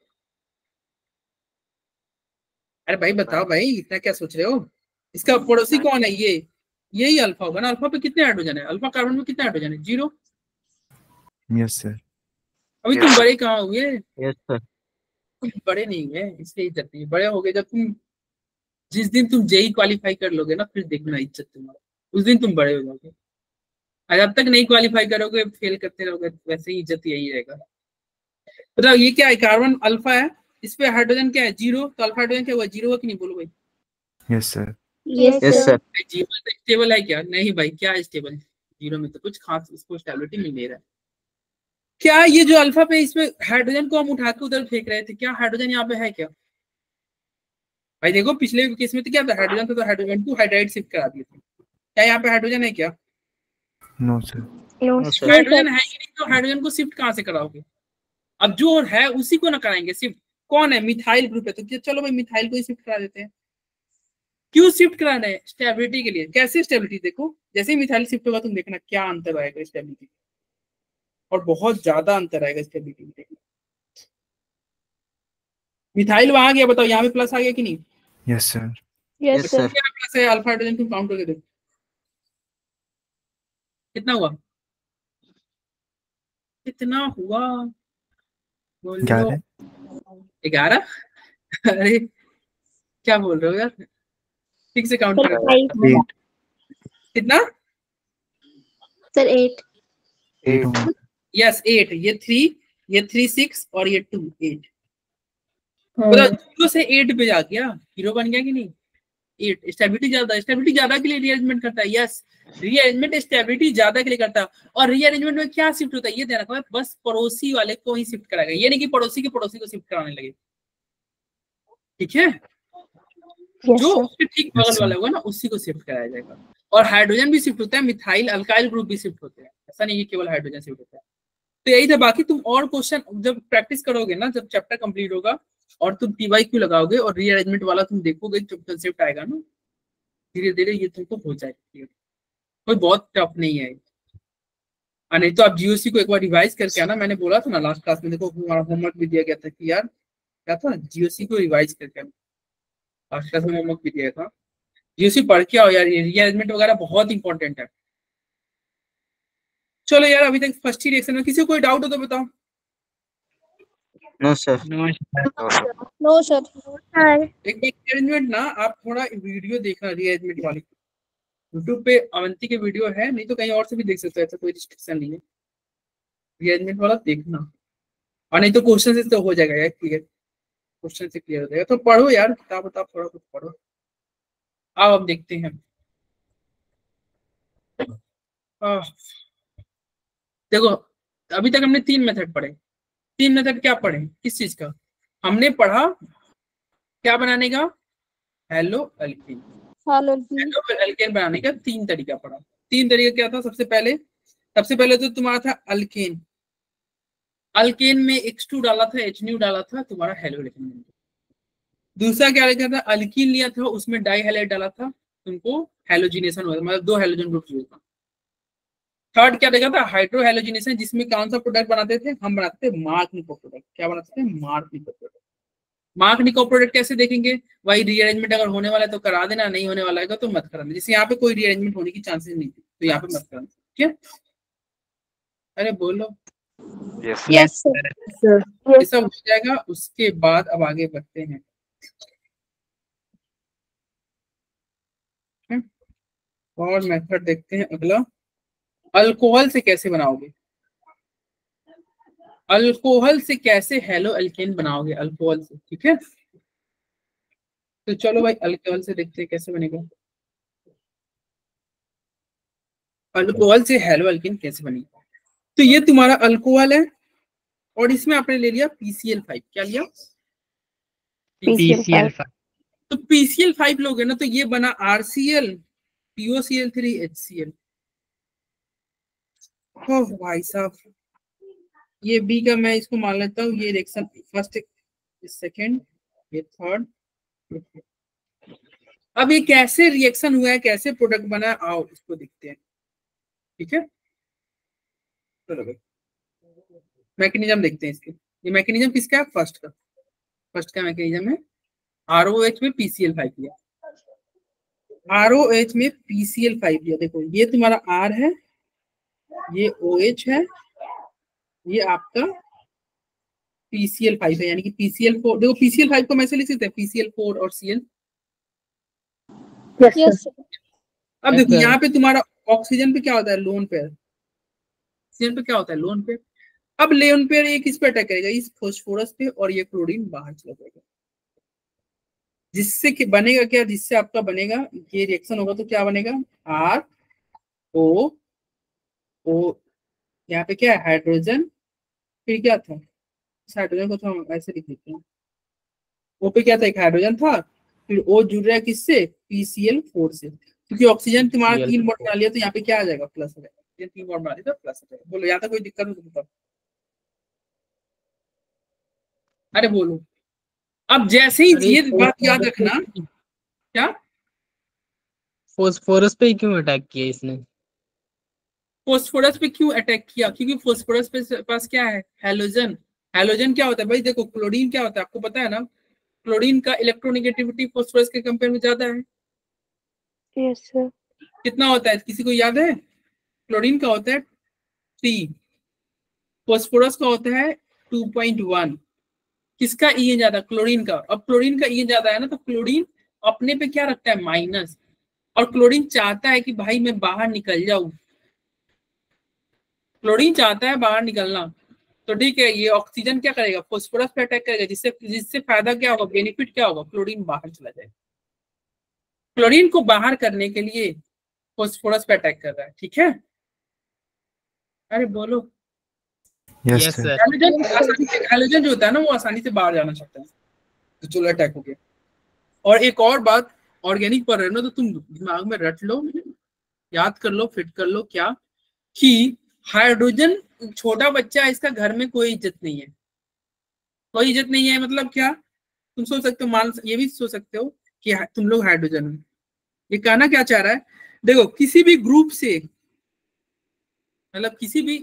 अरे भाई बताओ भाई, इतना क्या सोच रहे हो? इसका पड़ोसी कौन है? ये यही अल्फा होगा ना। अल्फा पे कितने हाइड्रोजन है? अल्फा कार्बन में कितने हाइड्रोजन है? 0। Yes sir. अभी तुम बड़े कहाँ हुए? Yes sir. तुम बड़े नहीं हुए, इसलिए इज्जत नहीं। बड़े हो गए जब तुम, जिस दिन तुम जेई क्वालिफाई कर लोगे ना, फिर देखना इज्जत तुम्हारा, उस दिन तुम बड़े हो जाओगे। और जब तक नहीं क्वालिफाई करोगे, फेल करते रहोगे, वैसे ही इज्जत यही रहेगा। बताओ ये क्या है, कार्बन अल्फा है, इस पे हाइड्रोजन क्या है 0, तो अल्फा हाइड्रोजन क्या हुआ 0 हुआ कि नहीं? बोलो भाई। Yes sir. Yes sir. जीवन स्टेबल है क्या? नहीं भाई, क्या है स्टेबल? 0 में तो कुछ खास इसको स्टेबिलिटी मिल नहीं रहा है। क्या ये जो अल्फा पे इसमें हाइड्रोजन को हम उठा के उधर फेंक रहे थे, क्या हाइड्रोजन यहाँ पे है क्या? भाई देखो पिछले केस में तो क्या था, हाइड्रोजन था तो हाइड्रोजन 2 हाइड्राइड शिफ्ट करा दिए थे। क्या यहाँ पे हाइड्रोजन है क्या? No sir. हाइड्रोजन है ही नहीं, तो हाइड्रोजन को शिफ्ट कहाँ से कराओगे? अब जो है उसी को ना कराएंगे शिफ्ट। कौन है? मिथाइल ग्रुप है, तो चलो भाई मिथाइल को ही शिफ्ट करा देते हैं। क्यों शिफ्ट कराना है? स्टेबिलिटी के लिए। कैसे स्टेबिलिटी? देखो जैसे ही मिथाइल शिफ्ट होगा तुम देखना क्या अंतर आएगा स्टेबिलिटी, और बहुत ज्यादा अंतर आएगा स्टेबिलिटी में। मिथाइल वहां गया, बताओ यहाँ पे प्लस आ गया कि नहीं? Yes sir. Yes sir. क्या प्लस है? अल्फा हाइड्रोजन तुम काउंट करके देखो कितना हुआ, कितना हुआ बोलो। 11। अरे क्या बोल रहे हो यार, ठीक से काउंट करो। 8 कितना? सर 8। 8 यस 8। ये 3, ये 3 6 और ये 2 8। मतलब 0 से 8 पे जा गया, 0 बन गया कि नहीं? 8। स्टेबिलिटी ज्यादा, स्टेबिलिटी ज्यादा के लिए रीअरेंजमेंट करता है। यस, रीअरेंजमेंट स्टेबिलिटी ज्यादा के लिए करता है। और रीअरेंजमेंट में क्या शिफ्ट होता है ये ध्यान रखो, बस पड़ोसी वाले को ही शिफ्ट कराएगा, ये नहीं कि पड़ोसी के पड़ोसी को शिफ्ट कराने लगे। ठीक है, जो उसके ठीक बगल वाला होगा ना उसी को शिफ्ट कराया जाएगा। और हाइड्रोजन भी शिफ्ट होता है, मिथाइल अल्काइल ग्रुप भी शिफ्ट होते हैं, ऐसा नहीं है केवल हाइड्रोजन शिफ्ट होता है। तो यही था, बाकी तुम और क्वेश्चन जब प्रैक्टिस करोगे ना, जब चैप्टर कंप्लीट होगा और तुम PYQ लगाओगे और रीअरेंजमेंट वाला तुम देखोगे, जब कंसेप्ट आएगा ना धीरे धीरे ये तुमको हो जाएगा। कोई बहुत टफ नहीं है। नहीं तो आप GOC को एक बार रिवाइज करके आना। मैंने बोला था ना लास्ट क्लास में, देखो हमारा होमवर्क भी दिया गया था कि यार क्या था, GOC को रिवाइज करके आना। लास्ट क्लास में होमवर्क भी दिया था, GOC पढ़ के आओ यार, रीअरेंजमेंट वगैरह बहुत इंपॉर्टेंट है। चलो यार, अभी तक फर्स्ट ही रिएक्शन में किसी को कोई डाउट हो तो बताओ। No sir. No sir. एक रीअरेंजमेंट ना आप थोड़ा वीडियो देखना रीअरेंजमेंट वाली, यूट्यूब पे अवंती के वीडियो है, नहीं तो कहीं और से भी देख सकते हो, ऐसा कोई रिस्ट्रिक्शन नहीं है। रीअरेंजमेंट वाला देखना, और नहीं तो क्वेश्चन से तो हो जाएगा यार क्लियर, क्वेश्चन से क्लियर हो जाएगा। तो पढ़ो यार किताब उताब थोड़ा कुछ पढ़ो। आओ अब देखते हैं। देखो अभी तक हमने 3 मेथड पढ़े। 3 मेथड क्या पढ़े, किस चीज का? हमने पढ़ा क्या बनाने का, हेलो एल्कीन। हेलो एल्केन बनाने का 3 तरीका पड़ा। 3 तरीका क्या था? सबसे पहले तो तुम्हारा था अल्केन। अल्केन में X2 डाला था, H डाला था, तुम्हारा हेलो एल्केन बन गया। दूसरा क्या लिखा था? अल्कीन लिया था, उसमें डाई हैलाइड डाला था, तुमको हेलोजिनेशन हुआ, मतलब 2 हेलोजन ग्रुप जुड़ा था। थर्ड क्या देखा था? हाइड्रो हेलोजिनेशन, जिसमें कौन सा प्रोडक्ट बनाते थे? हम बनाते थे मार्क निको प्रोडक्ट। क्या बनाते थे? मार्क निको प्रोडक्ट। मार्क निको प्रोडक्ट कैसे देखेंगे? वही रीअरेंजमेंट अगर होने वाला है तो करा देना, नहीं होने वाला है तो मत कराना। जैसे यहाँ पे कोई रीअरेंजमेंट होने की चांसेस नहीं थी, तो यहाँ पे मत कराना। ठीक है? अरे बोलो। Yes yes sir. सर। ये सब हो जाएगा, उसके बाद अब आगे बढ़ते हैं। और मेथड देखते हैं अगला। अल्कोहल से कैसे बनाओगे? अल्कोहल से कैसे हेलो एल्केन बनाओगे? अल्कोहल से, ठीक है? तो चलो भाई अल्कोहल से देखते हैं कैसे बनेगा। अल्कोहल से हेलो एल्केन कैसे बनेगा? तो ये तुम्हारा अल्कोहल है और इसमें आपने ले लिया PCl5। क्या लिया? PCl5। तो PCl5 लोगे ना तो ये बना RCl POCl3 HCl। ओह भाई साहब, ये बी का मैं इसको मान लेता हूँ। ये रिएक्शन फर्स्ट, सेकंड, ये थर्ड। अब ये कैसे रिएक्शन हुआ है, कैसे प्रोडक्ट बना है, आओ इसको देखते हैं। ठीक है, चलो भाई मैकेनिज्म देखते हैं इसके। ये मैकेनिज्म किसका है? फर्स्ट का मैकेनिज्म है ROH में PCl5 लिया। ROH में PCl5 लिया। देखो ये तुम्हारा R है, ये OH है, ये आपका PCl5 है, यानी कि PCl4। देखो PCl5 को मैं ऐसे लिख सकते हैं PCl4 और Cl। Yes sir. अब देखो Yes, sir. यहाँ पे तुम्हारा ऑक्सीजन पे क्या होता है? Lone pair. ऑक्सीजन पे क्या होता है? Lone pair. अब लोन पेयर ये किस पे अटैक करेगा? इस फास्फोरस पे, और ये क्लोरीन बाहर चला जाएगा। जिससे कि बनेगा क्या? जिससे आपका बनेगा, ये रिएक्शन होगा तो क्या बनेगा? RO O, यहाँ पे क्या है? हाइड्रोजन। फिर क्या था? इस हाइड्रोजन को तो हम ऐसे लिख देते हैं। O पे क्या था? एक हाइड्रोजन था। फिर O जुड़ रहा है किससे? PCl4 से। क्योंकि ऑक्सीजन तुम्हारा 3 बॉन्ड बना लिया तो यहाँ पे क्या आ जाएगा? प्लस आ जाएगा। ये 3 बॉन्ड बना लिया तो प्लस आ जाएगा। बोलो यहाँ तक कोई दिक्कत हो तो बताओ। अरे बोलो। अब जैसे ही ये बात याद रखना। क्या? फोस्फोरस पे क्यों अटैक किया इसने? फोस्फोरस पे क्यों अटैक किया? क्योंकि फोस्फोरस पे पास क्या है? हेलोजन। हेलोजन क्या होता है भाई? देखो क्लोरीन क्या होता है आपको पता है ना? क्लोरीन का इलेक्ट्रोनेगेटिविटी फोस्फोरस के कंपेयर में ज्यादा है। Yes sir. कितना होता है? किसी को याद है? क्लोरीन का होता है 3, फोस्फोरस का होता है 2.1। किसका ई ज्यादा? क्लोरीन का। अब क्लोरीन का ई ज्यादा है ना, तो क्लोरीन अपने पे क्या रखता है? माइनस। और क्लोरीन चाहता है कि भाई मैं बाहर निकल जाऊं। क्लोरीन चाहता है बाहर निकलना। तो ठीक है, ये ऑक्सीजन क्या करेगा? फोस्फोरस पे अटैक करेगा। जिससे जिससे फायदा क्या होगा? बेनिफिट क्या होगा? क्लोरीन बाहर चला जाएगा। क्लोरीन को बाहर करने के लिए फोस्फोरस पे अटैक कर रहा है। ठीक है, अरे बोलो। Yes yes sir. Sir. Hydrogen जो होता है ना, वो आसानी से बाहर जाना चाहता है, तो चलो अटैक हो गया। और एक और बात, ऑर्गेनिक पर रहना तो तुम दिमाग में रट लो, याद कर लो, फिट कर लो, क्या कि हाइड्रोजन छोटा बच्चा है, इसका घर में कोई इज्जत नहीं है। कोई इज्जत नहीं है मतलब क्या? तुम सोच सकते हो, मान ये भी सोच सकते हो कि तुम लोग हाइड्रोजन हो। ये कहना क्या चाह रहा है? देखो किसी भी ग्रुप से, मतलब किसी भी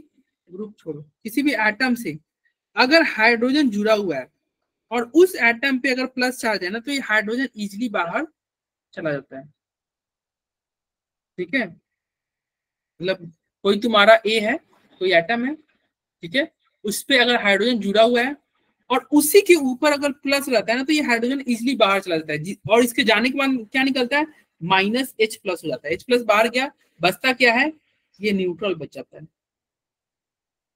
ग्रुप छोड़ो, किसी भी एटम से अगर हाइड्रोजन जुड़ा हुआ है और उस एटम पे अगर प्लस चार्ज है ना, तो ये हाइड्रोजन इजीली बाहर चला जाता है। ठीक है, मतलब कोई तुम्हारा ए है, कोई एटम है, ठीक है, उस पे अगर हाइड्रोजन जुड़ा हुआ है और उसी के ऊपर अगर प्लस रहता है ना, तो ये हाइड्रोजन इजीली बाहर चला जाता है। और इसके जाने के बाद क्या निकलता है? -H+ हो जाता है। H+ बाहर गया, बचता क्या है? ये न्यूट्रल बच जाता है।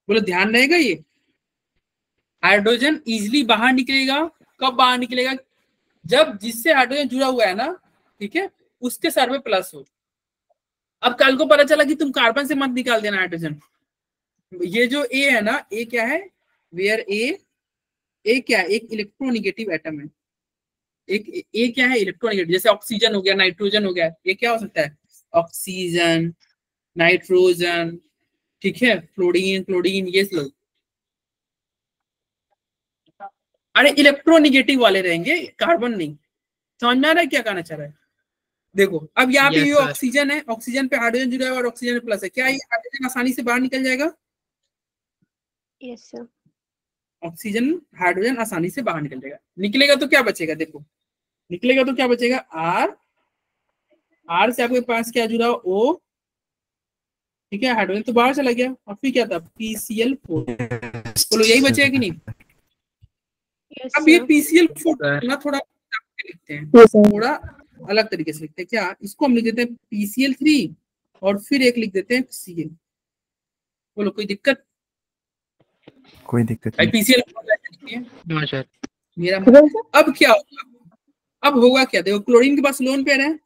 बोलो ध्यान रहेगा ये। हाइड्रोजन इजीली बाहर निकलेगा। कब बाहर निकलेगा? जब जिससे हाइड्रोजन जुड़ा हुआ है ना, ठीक है, उसके सर में प्लस हो। अब कल को पता चला कि तुम कार्बन से मत निकाल देना हाइड्रोजन। ये जो ए है ना, ए क्या है? वेयर ए क्या है? एक इलेक्ट्रोनेगेटिव एटम है। एक ए क्या है, इलेक्ट्रोनेगेटिव। जैसे ऑक्सीजन हो गया, नाइट्रोजन हो गया, ये क्या हो सकता है, ऑक्सीजन, नाइट्रोजन, ठीक है, फ्लोरीन, क्लोरीन, ये लोग अरे इलेक्ट्रोनिगेटिव वाले रहेंगे, कार्बन नहीं। समझ में आ रहा है क्या कहना चाह रहा है? देखो अब यहाँ पे Yes, ये sir. ऑक्सीजन है, ऑक्सीजन पे हाइड्रोजन जुड़ा है और ऑक्सीजन प्लस है, क्या ये हाइड्रोजन आसानी से बाहर निकल जाएगा? Yes sir. ऑक्सीजन हाइड्रोजन आसानी से बाहर निकल जाएगा। निकलेगा तो क्या बचेगा, देखो निकलेगा तो क्या बचेगा, आर, आर से आपके पास क्या जुड़ा, ओ, ठीक है, हाइड्रोजन तो बाहर चला गया, और फिर क्या था, PCl4। बोलो यही बचेगा कि नहीं? यस अब ये सर। PCl4 ना थोड़ा लिखते हैं, थोड़ा अलग तरीके से लिखते हैं। क्या, इसको हम लिख देते हैं PCl3 और फिर एक लिख देते हैं Cl। बोलो कोई दिक्कत? कोई दिक्कत भाई नहीं। PCl no sir. मेरा अब क्या होगा, अब होगा क्या, देखो क्लोरीन के पास लोन पेयर है,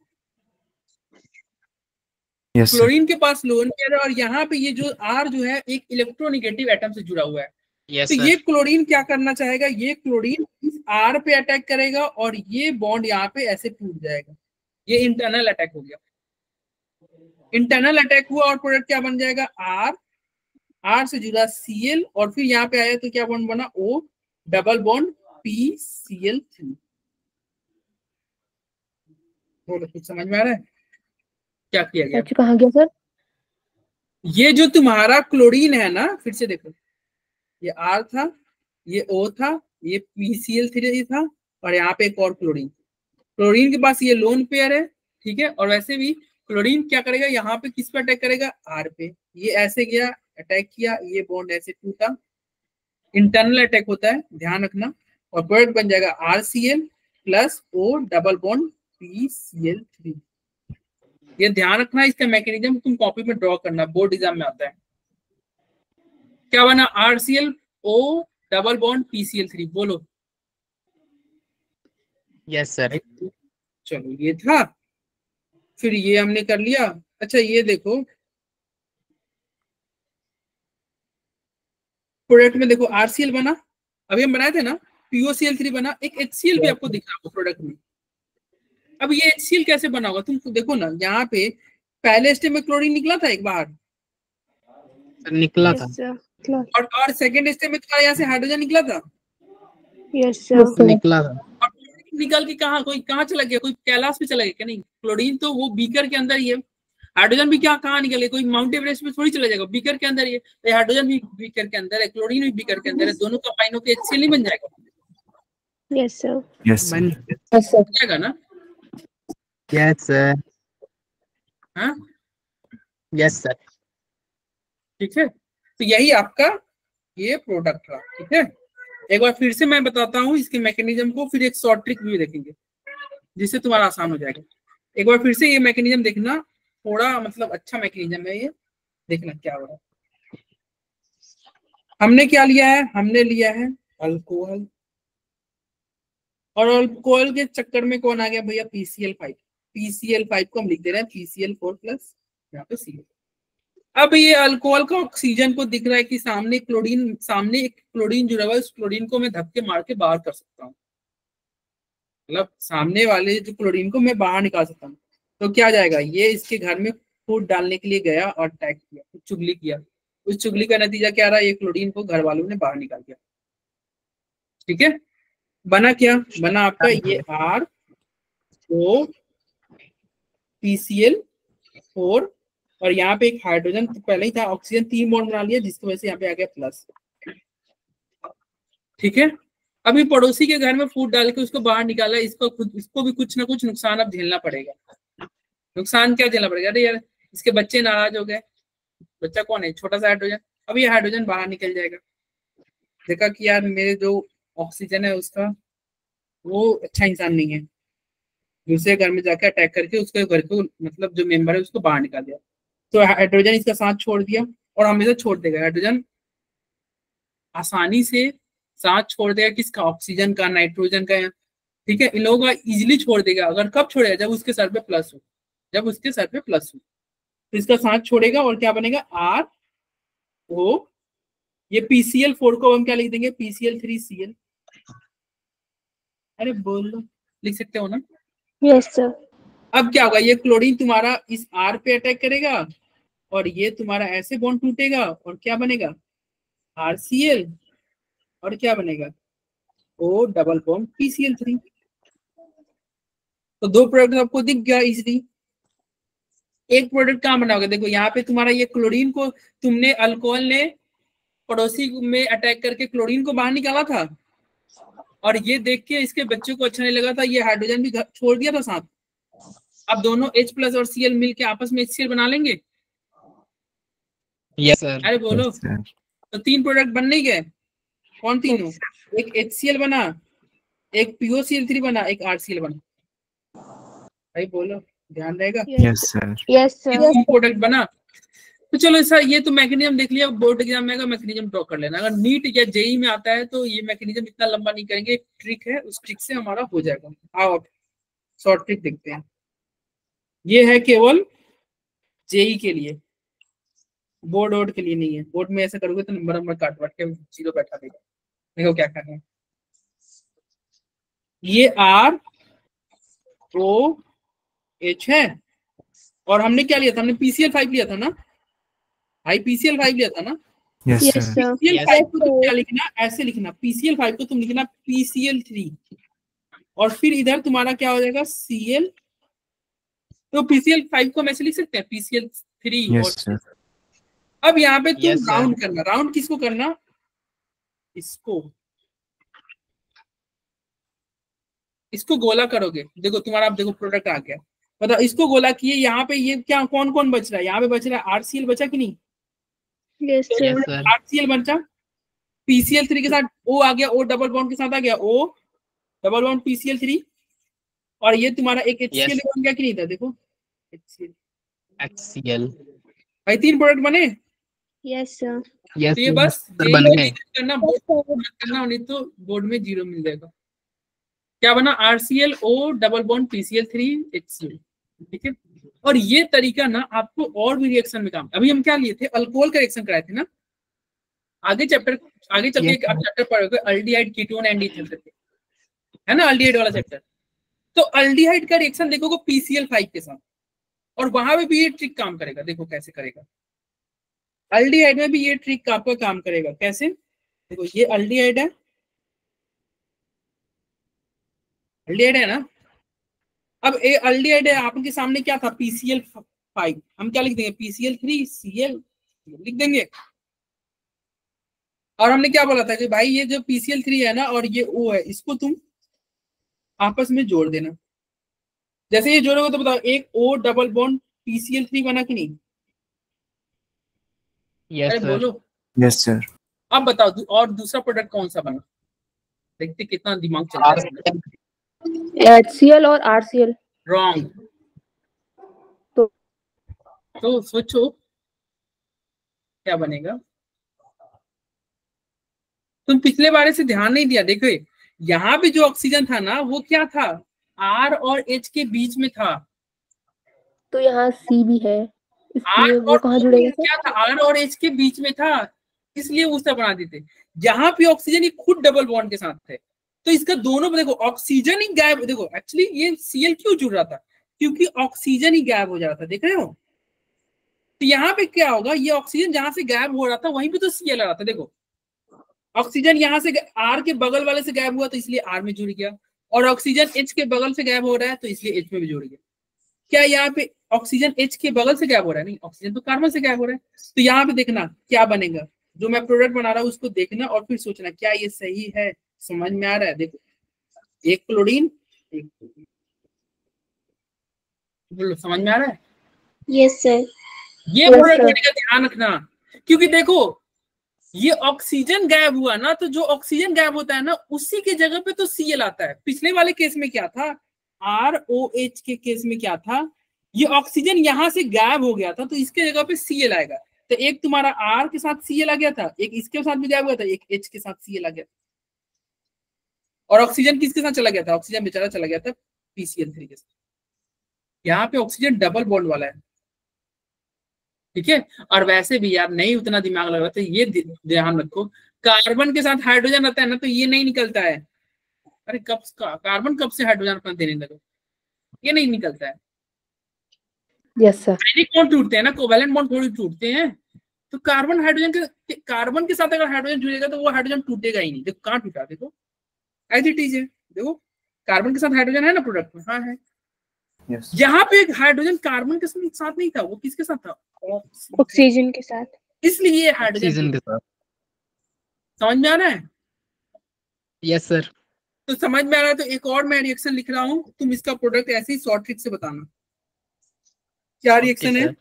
यस सर। क्लोरीन के पास लोन पेयर है, और यहाँ पे ये जो R जो है एक इलेक्ट्रोनिगेटिव एटम से जुड़ा हुआ है। यस तो सर। ये क्लोरीन क्या करना चाहेगा, ये क्लोरीन इस R पे अटैक करेगा और ये बॉन्ड यहाँ पे ऐसे टूट जाएगा। ये इंटरनल अटैक हो गया, इंटरनल अटैक हुआ और प्रोडक्ट क्या बन जाएगा, R, R से जुड़ा Cl, और फिर यहाँ पे आया तो क्या बॉन्ड बना, O डबल बॉन्ड PCl3। बोलो कुछ समझ में आ रहा है क्या किया गया? कहाँ गया सर? ये जो तुम्हारा क्लोरीन है ना, फिर से देखो, ये R था, ये O था, ये PCl3 था, और यहाँ पे एक और क्लोरीन। क्लोरीन के पास ये लोन पेयर है, ठीक है, और वैसे भी क्लोरीन क्या करेगा, यहाँ पे किस पे अटैक करेगा, R पे। ये ऐसे गया, अटैक किया, ये बॉन्ड ऐसे टूटा, इंटरनल अटैक होता है, ध्यान रखना, और प्रोडक्ट बन जाएगा RCl plus O double bond PCl3। ये ध्यान रखना, इसका मैकेनिज्म तुम कॉपी में ड्रॉ करना, बोर्ड एग्जाम में आता है। क्या बना, RCl O double bond PCl3। बोलो यस सर। चलो ये था, फिर ये हमने कर लिया। अच्छा ये देखो प्रोडक्ट में, देखो RCl बना, अभी हम बनाए थे ना, POCl3 बना, एक HCl भी आपको दिख रहा होगा प्रोडक्ट में। अब ये HCl कैसे बना होगा, तुम देखो ना, यहाँ पे पहले स्टेप में क्लोरीन निकला था एक बार, सर निकला था। और सेकंड स्टेप में तुम्हारे यहाँ से हाइड्रोजन निकला था, यस सर। निकला था। और निकल के कहाँ चला गया, कोई कैलाश पे चला गया क्या? नहीं, क्लोरीन तो वो बीकर के अंदर ही है, हाइड्रोजन भी क्या कहाँ निकल गया, कोई माउंट एवरेस्ट में थोड़ी चला जाएगा, बीकर के अंदर ही है। तो हाइड्रोजन भी बीकर के अंदर है, क्लोरीन भी बीकर के अंदर है, दोनों का फाइन होकर HCl नहीं बन जाएगा? Yes sir. यस बन जाएगा ना? Yes sir. हाँ यस सर। ठीक है, तो यही आपका ये प्रोडक्ट था, ठीक है। एक बार फिर से मैं बताता हूँ इसके मैकेनिज्म को, फिर एक शॉर्ट ट्रिक भी देखेंगे जिससे तुम्हारा आसान हो जाएगा। एक बार फिर से ये मैकेनिज्म देखना, थोड़ा मतलब अच्छा मैकेनिज्म है ये, देखना क्या हो रहा है। हमने क्या लिया है, हमने लिया है अल्कोहल, और अल्कोहल के चक्कर में कौन आ गया भैया, PCl5। PCl5 को हम लिख दे रहे हैं PCl4 प्लस यहाँ पे Cl। अब ये अल्कोहल का ऑक्सीजन को दिख रहा है कि सामने क्लोरीन, सामने एक क्लोरीन जुड़ा हुआ है, उस क्लोरीन को मैं धक्के मार के बाहर कर सकता हूँ, मतलब सामने वाले जो क्लोरीन को मैं बाहर निकाल सकता हूँ। तो क्या जाएगा, ये इसके घर में फूड डालने के लिए गया और अटैक किया, कुछ चुगली किया, उस चुगली का नतीजा क्या रहा, ये क्लोरीन को घर वालों ने बाहर निकाल दिया, ठीक है। बना क्या, बना आपका ये RO PCl4, और यहाँ पे एक हाइड्रोजन तो पहले ही था, ऑक्सीजन 3 बॉन्ड बना लिया, जिसकी वजह से यहाँ पे आ गया प्लस, ठीक है। अभी पड़ोसी के घर में फूड डाल के उसको बाहर निकाला, इसको भी कुछ ना कुछ नुकसान अब झेलना पड़ेगा। नुकसान क्या झेलना पड़ेगा, अरे यार इसके बच्चे नाराज हो गए, बच्चा कौन है, छोटा सा हाइड्रोजन, अब ये हाइड्रोजन बाहर निकल जाएगा, देखा कि यार मेरे जो ऑक्सीजन है उसका वो अच्छा इंसान नहीं है, दूसरे घर में जाकर अटैक करके उसके घर को मतलब जो मेंबर है उसको बाहर निकाल दिया। तो हाइड्रोजन इसका साथ छोड़ दिया, और हमेशा छोड़ देगा, हाइड्रोजन आसानी से साथ छोड़ देगा किसका, ऑक्सीजन का, नाइट्रोजन का, ठीक है, इन लोगों का इजिली छोड़ देगा। अगर कब छोड़ेगा, जब उसके सर पे प्लस हो, जब उसके सर पे प्लस हो तो इसका साथ छोड़ेगा, और क्या बनेगा, RO, ये PCl4 को हम क्या लिख देंगे, PCl3Cl। अरे बोलो लिख सकते हो ना। Yes sir. अब क्या होगा, ये क्लोरीन तुम्हारा इस R पे अटैक करेगा और ये तुम्हारा ऐसे बॉन्ड टूटेगा और क्या बनेगा, RCl, और क्या बनेगा, O डबल बॉन्ड PCl3। तो दो प्रोडक्ट आपको दिख गया इजीली। एक प्रोडक्ट कहाँ बना होगा, देखो यहाँ पे तुम्हारा ये क्लोरीन को तुमने अल्कोहल ने पड़ोसी में अटैक करके क्लोरीन को बाहर निकाला था और ये देख के इसके बच्चों को अच्छा नहीं लगा था, ये हाइड्रोजन भी छोड़ दिया था साथ। अब दोनों H+ और Cl मिलके आपस में HCl बना लेंगे। Yes sir. अरे बोलो। Yes, sir. तो 3 प्रोडक्ट बन नहीं गए, कौन तीनों, एक HCl बना, एक POCl3 बना, एक RCl बना। भाई बोलो, ध्यान रहेगा। Yes, sir. Yes sir. 3 product बना। तो चलो सर, ये तो मैकेनिज्म देख लिया, बोर्ड एग्जाम में मैकेनिज्म ड्रॉ कर लेना। अगर नीट या जेई में आता है तो ये मैकेनिज्म इतना लंबा नहीं करेंगे, एक ट्रिक है, उस ट्रिक से हमारा हो जाएगा। आओ अब शॉर्ट ट्रिक देखते हैं। ये है केवल जेई के लिए, बोर्ड वोर्ड के लिए नहीं है। बोर्ड में ऐसा करोगे तो नंबर काट के 0 बैठा देगा। देखो क्या करना है, ये ROH है और हमने क्या लिया था, हमने PCl5 लिया था ना भाई, PCl5 लिया था ना। Yes, yes sir. Sir. PCl5 को तुम क्या लिखना, ऐसे लिखना, PCl5 को तुम लिखना PCl3 और फिर इधर तुम्हारा क्या हो जाएगा, Cl। तो PCl5 को हम ऐसे लिख सकते हैं, PCl3 Yes, और sir. अब यहाँ पे तुम Yes, sir. राउंड करना। राउंड किसको करना, इसको गोला करोगे। देखो तुम्हारा, अब देखो प्रोडक्ट आ गया, बताओ इसको गोला किए, यहाँ पे ये क्या कौन कौन बच रहा है, यहाँ पे बच रहा है RCl बचा कि नहीं, yes Yes, sir. sir. RCl बचा, PCl3 के साथ O आ गया, O डबल बॉन्ड के साथ आ गया, O डबल बॉन्ड PCl3 और ये तुम्हारा एक HCl Yes. बन गया कि नहीं था, देखो HCl। HCl. भाई 3 प्रोडक्ट बने। Yes sir. Yes, तो ये sir. बस सर बन गए। करना, बोर्ड करना, नहीं तो बोर्ड में 0 मिल जाएगा। क्या बना, RCl O double bond PCl3 HCl, ठीक है। और ये तरीका ना आपको और भी रिएक्शन में काम, अभी हम क्या लिए थे, अल्कोहल का रिएक्शन कराए थे ना। आगे चल के Yes, आप चैप्टर पढ़ोगे अल्डिहाइड कीटोन एंड ईथर करके, है ना, अल्डिहाइड वाला चैप्टर। तो अल्डिहाइड का रिएक्शन देखोगे PCl5 के साथ और वहां पे भी ये ट्रिक काम करेगा। देखो कैसे करेगा, अल्डिहाइड में भी ये ट्रिक आपका काम करेगा। कैसे, देखो ये अल्डिहाइड है, अल्डिहाइड है ना। अब ए अल्डिहाइड है, आपके सामने क्या था, PCl5, हम क्या लिख देंगे, PCl3 Cl लिख देंगे। और हमने क्या बोला था कि भाई ये जो PCl3 है ना और ये O है, इसको तुम आपस में जोड़ देना। जैसे ये जोड़ोगे तो बताओ, एक O डबल बॉन्ड PCl3 बना कि नहीं। yes, अरे sir. बोलो। Yes, sir. अब बताओ और दूसरा प्रोडक्ट कौन सा बना, देखते कितना दिमाग चलता है। HCl और RCl। रॉन्ग। तो सोचो क्या बनेगा, तुम पिछले बारे से ध्यान नहीं दिया। देखो यहाँ पे जो ऑक्सीजन था ना वो क्या था, R और H के बीच में था। तो यहाँ C भी है, R इसलिए वो और कहाँ O जुड़ेगा सर? क्या था, R और H के बीच में था, इसलिए उससे बना देते। यहाँ पे ऑक्सीजन ये खुद डबल बॉन्ड के साथ थे, तो इसका दोनों देखो ऑक्सीजन ही गायब। देखो एक्चुअली ये Cl क्यों जुड़ रहा था, क्योंकि ऑक्सीजन ही गायब हो जा रहा था, देख रहे हो। तो यहाँ पे क्या होगा, ये ऑक्सीजन जहां से गायब हो रहा था वहीं पे तो Cl आ रहा था। देखो ऑक्सीजन यहाँ से R के बगल वाले से गायब हुआ तो इसलिए R में जुड़ गया, और ऑक्सीजन H के बगल से गायब हो रहा है तो इसलिए H में भी जुड़ गया। क्या यहाँ पे ऑक्सीजन H के बगल से गायब हो रहा है, नहीं, ऑक्सीजन तो कार्बन से गायब हो रहा है। तो यहाँ पे देखना क्या बनेगा, जो मैं प्रोडक्ट बना रहा हूँ उसको देखना और फिर सोचना क्या ये सही है, समझ में आ रहा है। देखो एक क्लोरीन, एक बोलो, समझ में आ रहा है। Yes sir. ये प्रोडक्ट होने का ध्यान रखना, क्योंकि देखो ये ऑक्सीजन गायब हुआ ना, तो जो ऑक्सीजन गायब होता है ना उसी के जगह पे तो Cl आता है। पिछले वाले केस में क्या था, ROH के केस में क्या था, ये ऑक्सीजन यहां से गायब हो गया था तो इसके जगह पे Cl आएगा। तो एक तुम्हारा R के साथ Cl आ गया था, एक इसके साथ भी गायब हुआ था, एक H के साथ Cl आ गया। और ऑक्सीजन किसके साथ चला गया था, ऑक्सीजन बेचारा चला गया था PCl3 के साथ। यहाँ पे ऑक्सीजन डबल बॉन्ड वाला है, ठीक है। और वैसे भी यार नहीं उतना दिमाग लग रहा था, ये ध्यान रखो कार्बन के साथ हाइड्रोजन रहता है ना तो ये नहीं निकलता है, अरे कब कार्बन कब से हाइड्रोजन अपना देने लगा, ये नहीं निकलता है। Yes sir. आयनिक बॉन्ड टूटते हैं ना, कोवैलेंट बॉन्ड थोड़ी टूटते हैं। तो कार्बन हाइड्रोजन के कार्बन के साथ अगर हाइड्रोजन जुड़ेगा तो वो हाइड्रोजन टूटेगा ही नहीं। देखो कहाँ टूटा, देखो एज इट इज है। देखो कार्बन के साथ हाइड्रोजन है ना प्रोडक्ट में, हाँ है। Yes. यहाँ पे एक हाइड्रोजन कार्बन के साथ नहीं था, वो किसके साथ था? ऑक्सीजन के साथ। इसलिए हाइड्रोजन ऑक्सीजन के साथ। समझ में आ रहा है? Yes sir. तो समझ में आ रहा है तो एक और मैं रिएक्शन लिख रहा हूँ, तुम इसका प्रोडक्ट ऐसे ही शॉर्ट ट्रिक से बताना। क्या रिएक्शन है?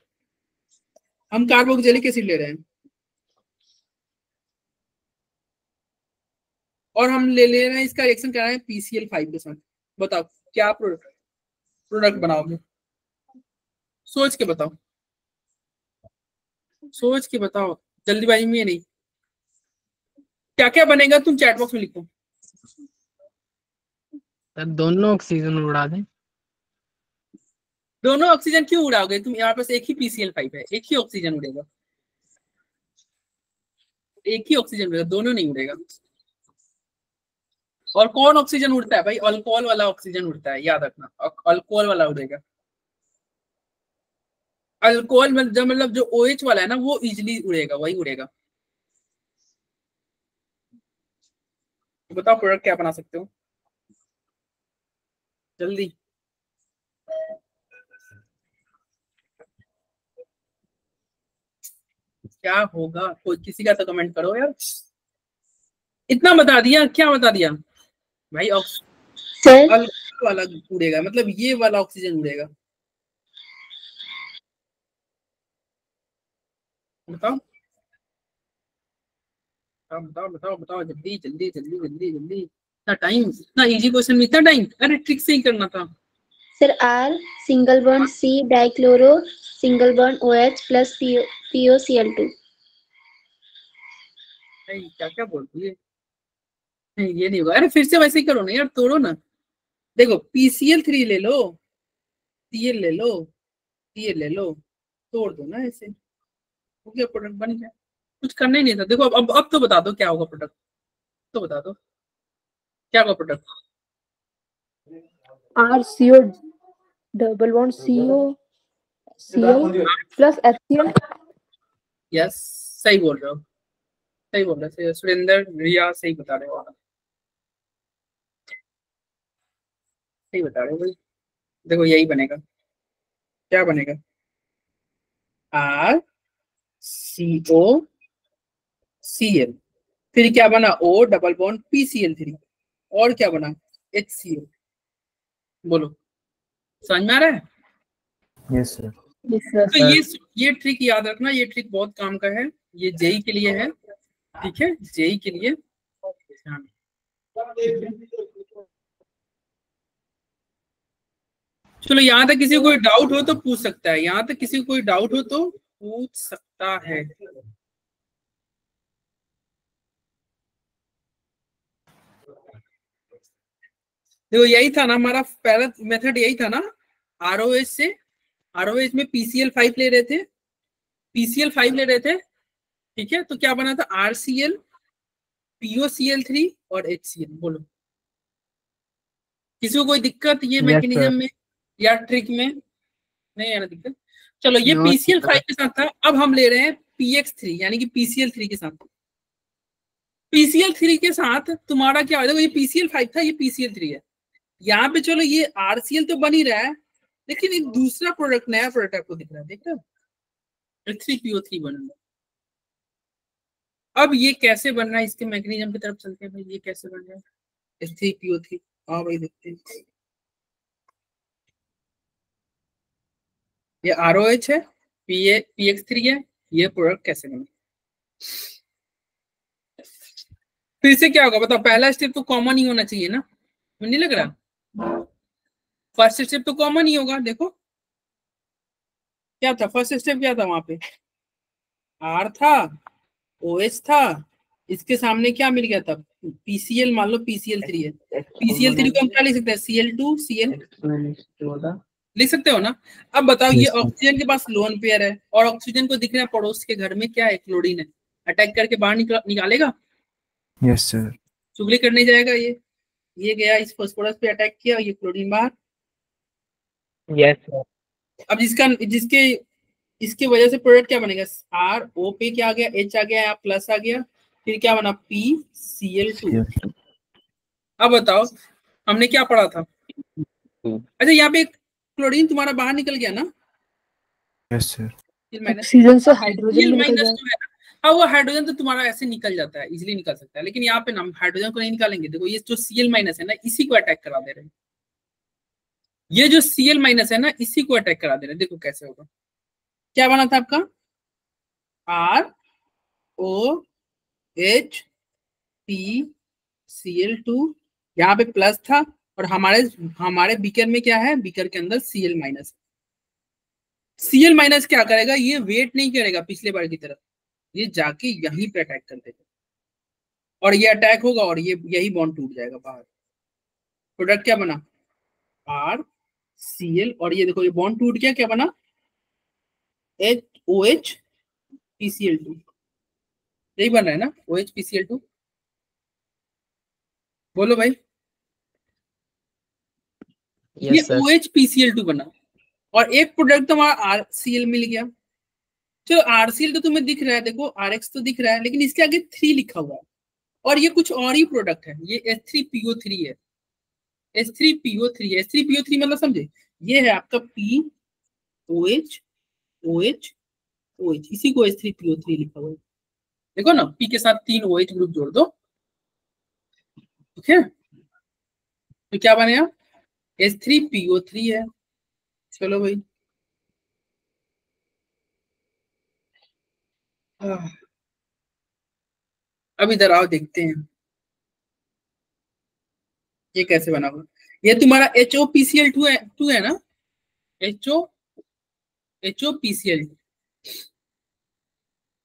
हम कार्बोक्सिलिक एसिड ले रहे हैं और हम ले रहे हैं, इसका रिएक्शन कर रहे हैं PCl5 के साथ। बताओ क्या प्रोडक्ट बनाओगे? सोच के बताओ, सोच के बताओ, जल्दीबाजी में नहीं। क्या क्या बनेगा तुम चैट बॉक्स में लिखो। सर दोनों ऑक्सीजन उड़ा दें। दोनों ऑक्सीजन क्यों उड़ाओगे तुम? यहाँ पास एक ही PCl5 है, एक ही ऑक्सीजन उड़ेगा, एक ही ऑक्सीजन उड़ेगा, दोनों नहीं उड़ेगा। और कौन ऑक्सीजन उड़ता है भाई? अल्कोहल वाला ऑक्सीजन उड़ता है, याद रखना, अल्कोहल वाला उड़ेगा। अल्कोहल मतलब जो OH वाला है ना वो इजिली उड़ेगा, वही उड़ेगा। बताओ प्रोडक्ट क्या बना सकते हो जल्दी। क्या होगा? कोई किसी का तो कमेंट करो यार। इतना बता दिया, क्या बता दिया भाई? सर अल्कोहल वाला उड़ेगा, मतलब ये वाला ऑक्सीजन उड़ेगा। बताओ बताओ बताओ बताओ, जल्दी जल्दी जल्दी जल्दी जल्दी। इतना टाइम, इतना इजी क्वेश्चन में इतना टाइम? अरे ट्रिक से ही करना था। Sir R single bond C dichloro single bond OH plus POCl2। क्या क्या बोलती है? नहीं ये नहीं होगा। अरे फिर से वैसे ही करो ना यार, तोड़ो ना। देखो PCl3 ले लो, Cl ले लो, Cl ले लो, तोड़ दो ना ऐसे, हो गया प्रोडक्ट बन गया। कुछ करना ही नहीं था। देखो अब तो बता दो क्या होगा प्रोडक्ट, तो बता दो क्या होगा product. RCO double bond COCl plus HCl। Yes सही बोल रहे हो, सही बोल रहे हो सुरेंद्र, रिया सही बता रहे हो, सही बता रहे हो भाई। देखो यही बनेगा, क्या बनेगा? RCOCl, फिर क्या बना? O डबल बॉन्ड PCl3, और क्या बना? HCl। बोलो समझ में आ रहा है? Yes, sir. तो ये ट्रिक याद रखना, ये ट्रिक बहुत काम का है, ये जेई के लिए है, ठीक है, जेई के लिए। चलो यहाँ तक किसी को कोई डाउट हो तो पूछ सकता है, यहाँ तक किसी को कोई डाउट हो तो पूछ सकता है। देखो यही था ना हमारा पहला मेथड, यही था ना, ROH से, ROH में PCl5 ले रहे थे, PCl5 ले रहे थे, ठीक है। तो क्या बना था? RCl, POCl3 और HCl। बोलो किसी को कोई दिक्कत ये मैकेनिज्म में या ट्रिक में? नहीं है ना दिक्कत। चलो ये PCl5 के साथ था, अब हम ले रहे हैं PX3 यानी कि PCl3 के साथ। PCl3 के साथ तुम्हारा क्या हो जाएगा? ये PCl5 था, ये PCl3 है। यहाँ पे चलो ये RCl तो बन ही रहा है, लेकिन एक दूसरा प्रोडक्ट, नया प्रोडक्ट आपको दिख रहा है, देख रहे हो? 3PO3 बन रहा है। अब ये कैसे बन रहा है, इसके मैकेनिज्म की तरफ चलते हैं भाई। ये कैसे बन रहा है 3PO3? हाँ भाई देखते हैं। ये ROH है, PX3 है, ये प्रोडक्ट कैसे बना? फिर से क्या होगा बताओ? पहला स्टेप तो कॉमन ही होना चाहिए ना, नहीं लग रहा? फर्स्ट स्टेप तो कॉमन ही होगा। देखो क्या था फर्स्ट स्टेप, क्या था वहां पे? R था, OH था, इसके सामने क्या मिल गया था? PCl, मान लो PCl3 है, PCl3 को हम क्या लिख सकते हैं? Cl2 Cl लिख सकते हो ना। अब बताओ ये ऑक्सीजन के पास लोन पेयर है और ऑक्सीजन को दिख रहा है पड़ोस के घर में क्या है? क्लोरीन है। अटैक करके बाहर निकालेगा? Yes, sir. चुगली करने जाएगा ये? ये गया इस फास्फोरस पे अटैक किया, ये क्लोरीन बाहर। Yes sir. अब जिसके इसके वजह से प्रोडक्ट क्या बनेगा, आर ओ पे क्या आ गया, एच आ गया, यहाँ प्लस आ गया, फिर क्या बना PCl2। अब बताओ हमने क्या पढ़ा था। अच्छा यहाँ पे क्लोरीन तुम्हारा बाहर निकल गया ना। Yes sir. ऑक्सीजन से हाइड्रोजन Cl भी निकल माइनस जाए। जो है ना, हाँ वो हाइड्रोजन तो तुम्हारा ऐसे निकल जाता है, इजीली निकल सकता है, लेकिन यहाँ पे ना हम हाइड्रोजन को नहीं निकालेंगे। देखो ये जो Cl माइनस है ना, इसी को अटैक करा दे रहे हैं। ये जो Cl माइनस है ना, इसी को अटैक करा दे रहे हैं। देखो कैसे होगा, क्या बना था आपका ROH PCl2, यहाँ पे प्लस था, और हमारे बीकर में क्या है, बीकर के अंदर Cl माइनस। Cl माइनस क्या करेगा, ये वेट नहीं करेगा पिछले बार की तरह, ये जाके यहीं पे अटैक कर देगा, और ये अटैक होगा और ये यही बॉन्ड टूट जाएगा बाहर। प्रोडक्ट क्या बना RCl, और ये देखो ये बॉन्ड टूट गया, क्या बना OH PCl2। यही बन रहा है ना OH PCl2, बोलो भाई। ये यस सर। OH PCl2 बना, और एक प्रोडक्ट तो हमारा RCl मिल गया। चलो RCl तो तुम्हें दिख रहा है, देखो RX तो दिख रहा है, लेकिन इसके आगे 3 लिखा हुआ है, और ये कुछ और ही प्रोडक्ट है, ये H3PO3 है। H3PO3 है, H3PO3 मतलब समझे, ये है आपका POH OH OH, इसी को H3PO3 लिखा हुआ है। देखो ना, P के साथ 3 OH ग्रुप जोड़ दो, ठीक है, तो क्या बनेगा H3PO3 है। चलो भाई, अब इधर आओ देखते हैं ये कैसे बना हुआ। ये तुम्हारा HOPCl2 है ना, HOPCl।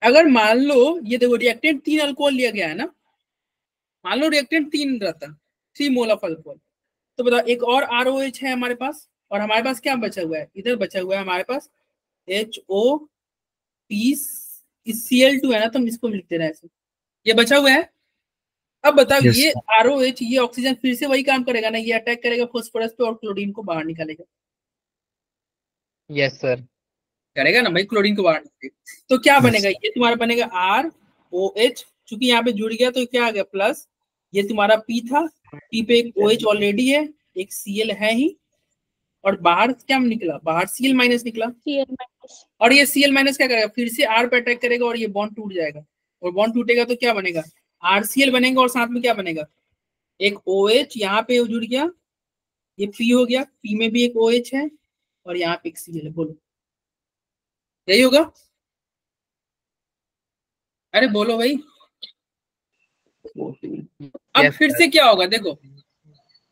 अगर मान लो ये देखो रिएक्टेंट 3 अल्कोहल लिया गया है ना, मान लो रिएक्टेंट 3 रहता, 3 मोल ऑफ अल्कोहल, तो बताओ एक और ROH है हमारे पास, और हमारे पास क्या बचा हुआ है, इधर बचा हुआ है हमारे पास HOPCl2 है ना, तो हम इसको लिखते रहे ऐसे, ये बचा हुआ है। अब बताओ Yes, ये sir. ROH, ये ऑक्सीजन फिर से वही काम करेगा ना, ये अटैक करेगा फास्फोरस पे और क्लोरीन को बाहर निकालेगा, यस सर। करेगा ना भाई, क्लोरीन को बाहर निकालेगा। तो क्या बनेगा, ये तुम्हारा बनेगा ROH, चूंकि यहाँ पे जुड़ गया तो क्या आ गया प्लस, ये तुम्हारा P था, P पे एक OH ऑलरेडी है, एक Cl है ही, और बाहर क्या निकला, बाहर Cl माइनस निकला, Cl minus. और ये Cl माइनस क्या करेगा, फिर से R पे अटैक करेगा और ये बॉन्ड टूट जाएगा, और बॉन्ड टूटेगा तो क्या बनेगा RCl बनेगा, और साथ में क्या बनेगा एक OH यहाँ पे जुड़ गया, ये P हो गया, P में भी एक OH है, और यहाँ पे एक Cl है। बोलो यही होगा, अरे बोलो भाई। अब Yes, फिर से क्या होगा, देखो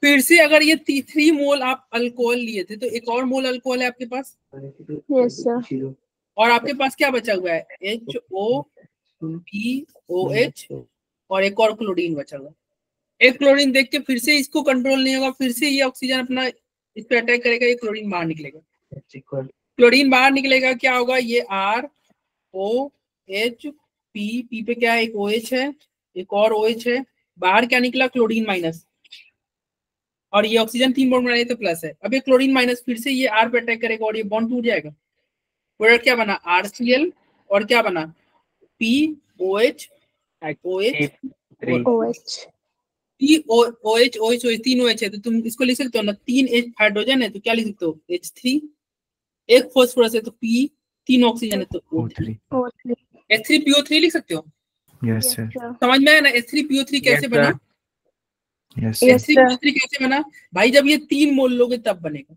फिर से अगर ये 3 मोल आप अल्कोहल लिए थे, तो एक और मोल अल्कोहल है आपके पास, Yes, sir. और आपके पास क्या बचा हुआ है HOPOH, और एक और क्लोरीन बचा हुआ है। एक क्लोरीन देख के फिर से इसको कंट्रोल नहीं होगा, फिर से ये ऑक्सीजन अपना इस पे अटैक करेगा, ये क्लोरीन बाहर निकलेगा, क्लोरीन बाहर निकलेगा, क्या होगा ये ROH P पे क्या है, एक OH है, एक और OH है, बाहर क्या निकला क्लोरीन माइनस, और ये ऑक्सीजन 3 बॉन्ड बनाए तो प्लस है। अब ये क्लोरीन माइनस फिर से ये R पे अटैक करेगा और ये बॉन्ड टूट जाएगा, प्रोडक्ट क्या बना RCl, और क्या बना POH OH OH. POH OH OH, 3 OH है, तो तुम इसको लिख सकते हो ना, 3 H हाइड्रोजन है तो क्या लिख सकते हो H3, एक फास्फोरस है तो P, 3 ऑक्सीजन है तो O3, O3. H3PO3 लिख सकते हो। Yes, Yes, sir. sir. समझ में आया ना H3PO3 कैसे Yes, बना, sir. Yes, sir. Yes, sir. H3PO3 कैसे बना भाई, जब ये 3 मोल लोगे तब बनेगा,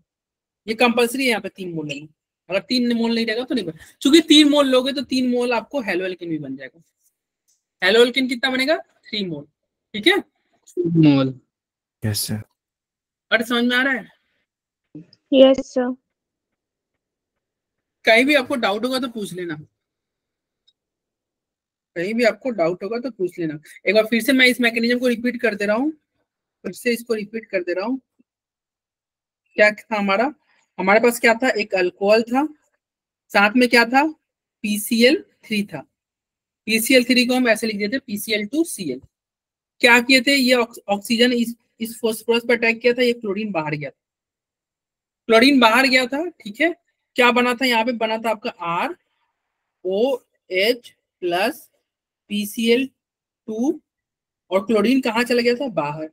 ये कंपलसरी है यहाँ पे 3 मोल लेना, अगर 3 मोल नहीं रहेगा तो नहीं बनेगा, चूंकि 3 मोल लोगे तो 3 मोल आपको हेलो एल्केन भी बन जाएगा। हेलो एल्केन कितना बनेगा 3 मोल, ठीक है, मोल। Yes, sir. अरे समझ में आ रहा है। Yes, sir. कहीं भी आपको डाउट होगा तो पूछ लेना, कहीं भी आपको डाउट होगा तो पूछ लेना। एक बार फिर से मैं इस मैकेनिज्म को रिपीट कर दे रहा हूँ, फिर से इसको रिपीट कर दे रहा हूँ। क्या था हमारे पास क्या था, एक अल्कोहल था, साथ में क्या था PCl3 था, PCl3 को हम ऐसे लिख देते PCl2Cl। क्या किए थे, ये ऑक्सीजन इस इस फास्फोरस पर अटैक किया था, ये क्लोरीन बाहर गया था, क्लोरीन बाहर गया था, ठीक है। क्या बना था यहाँ पे, बना था आपका ROH प्लस PCl2 और क्लोरीन कहाँ चला गया था, बाहर।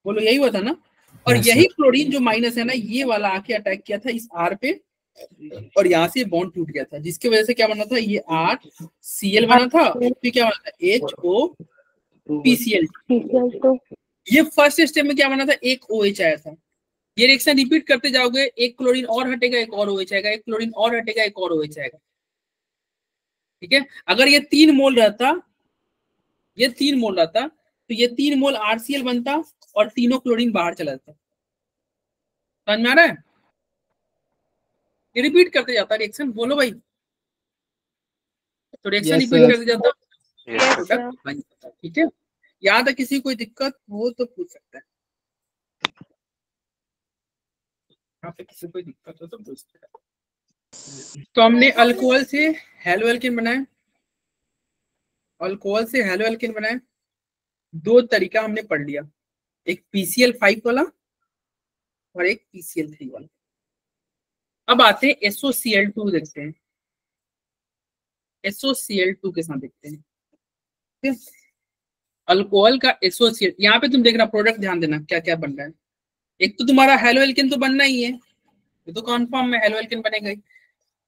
बोलो यही हुआ था ना। और Yes, यही sir. क्लोरीन जो माइनस है ना, ये वाला आके अटैक किया था इस R पे और यहाँ से बॉन्ड टूट गया था, जिसकी वजह से क्या बना था, ये RCl बना था, फिर क्या बना था HOPCl। ये फर्स्ट स्टेप में क्या बना था, एक OH आया था। ये रिएक्शन रिपीट करते जाओगे, एक क्लोरीन और हटेगा, एक और OH आएगा, एक क्लोरीन और हटेगा, एक और OH आएगा, ठीक है। अगर ये 3 मोल रहता, ये 3 मोल रहता तो ये 3 मोल RCl बनता और तीनों क्लोरीन बाहर चला जाता। समझ में आ रहा है, ये रिपीट करते जाता रिएक्शन। बोलो भाई, तो रिएक्शन Yes, रिपीट sir. करते जाता, Yes, प्रोडक्ट बन जाता, ठीक है। याद है, किसी कोई दिक्कत हो तो पूछ सकता है, यहाँ पे किसी कोई दिक्कत हो तो पूछ सकता है। तो हमने अल्कोहल से हेलो एल्केन बनाए, अल्कोहल से हेलो एल्केन बनाए, 2 तरीका हमने पढ़ लिया, एक PCl5 वाला और एक PCl3 वाला। अब आते हैं SOCl2 देखते हैं, SOCl2 के साथ देखते हैं, ठीक है। अल्कोहल का एसोसिएट, यहाँ पे तुम देखना प्रोडक्ट, ध्यान देना क्या क्या बन रहा है। एक तो तुम्हारा हेलो एल्केन तो बनना ही है, ये तो कन्फर्म है हेलो एल्केन बनेगा ही।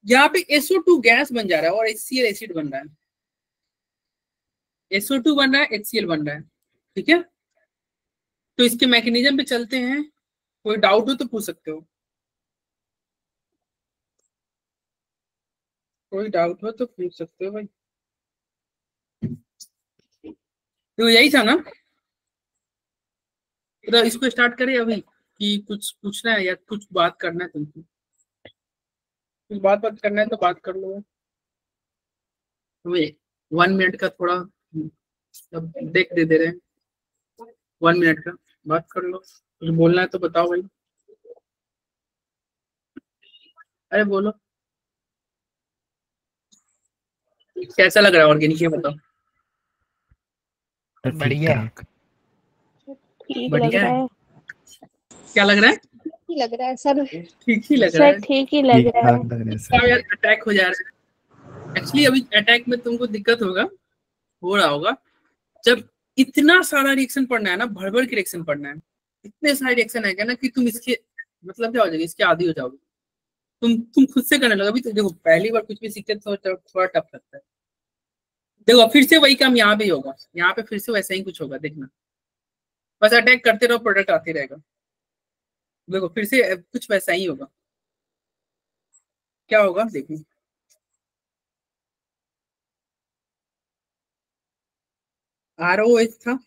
यहाँ पे SO2 गैस बन जा रहा है और HCl एसिड बन रहा है, SO2 बन रहा है, HCl बन रहा है, ठीक है। तो इसके मैकेनिज्म पे चलते हैं, कोई डाउट हो तो पूछ सकते हो, कोई डाउट हो तो पूछ सकते हो भाई। तो यही था ना, तो इसको स्टार्ट करें अभी कि कुछ पूछना है या कुछ बात करना है तुमको, कुछ बात करना है तो बात कर लो। हमें 1 मिनट का थोड़ा ब्रेक दे रहे हैं, 1 मिनट का बात कर लो, कुछ बोलना है तो बताओ भाई। अरे बोलो, कैसा लग रहा है ऑर्गेनिक, ये बताओ। बढ़िया। ठीक लग बढ़िया रहा है, है, क्या लग रहा है, ठीक ही लग रहा है सर, ठीक ही लग रहा है। सर ठीक ही लग ठीक रहा है। ठाक लग रहा है क्या सर। यार, अटैक हो जा रहा है एक्चुअली, अभी अटैक में तुमको दिक्कत होगा, हो रहा होगा, जब इतना सारा रिएक्शन पढ़ना है ना, भर भर के रिएक्शन पढ़ना है, इतने सारे रिएक्शन आएगा ना कि तुम इसके मतलब क्या हो जाएगा, इसके आदी हो जाओगे, तुम खुद से करने लगे। अभी तो देखो पहली बार कुछ भी सीखते तो थोड़ा टफ लगता है। देखो फिर से वही काम यहाँ पे ही होगा, यहाँ पे फिर से वैसा ही कुछ होगा, देखना बस अटैक करते रहो, प्रोडक्ट आते रहेगा। देखो फिर से कुछ वैसा ही होगा, क्या होगा देखो, ROH था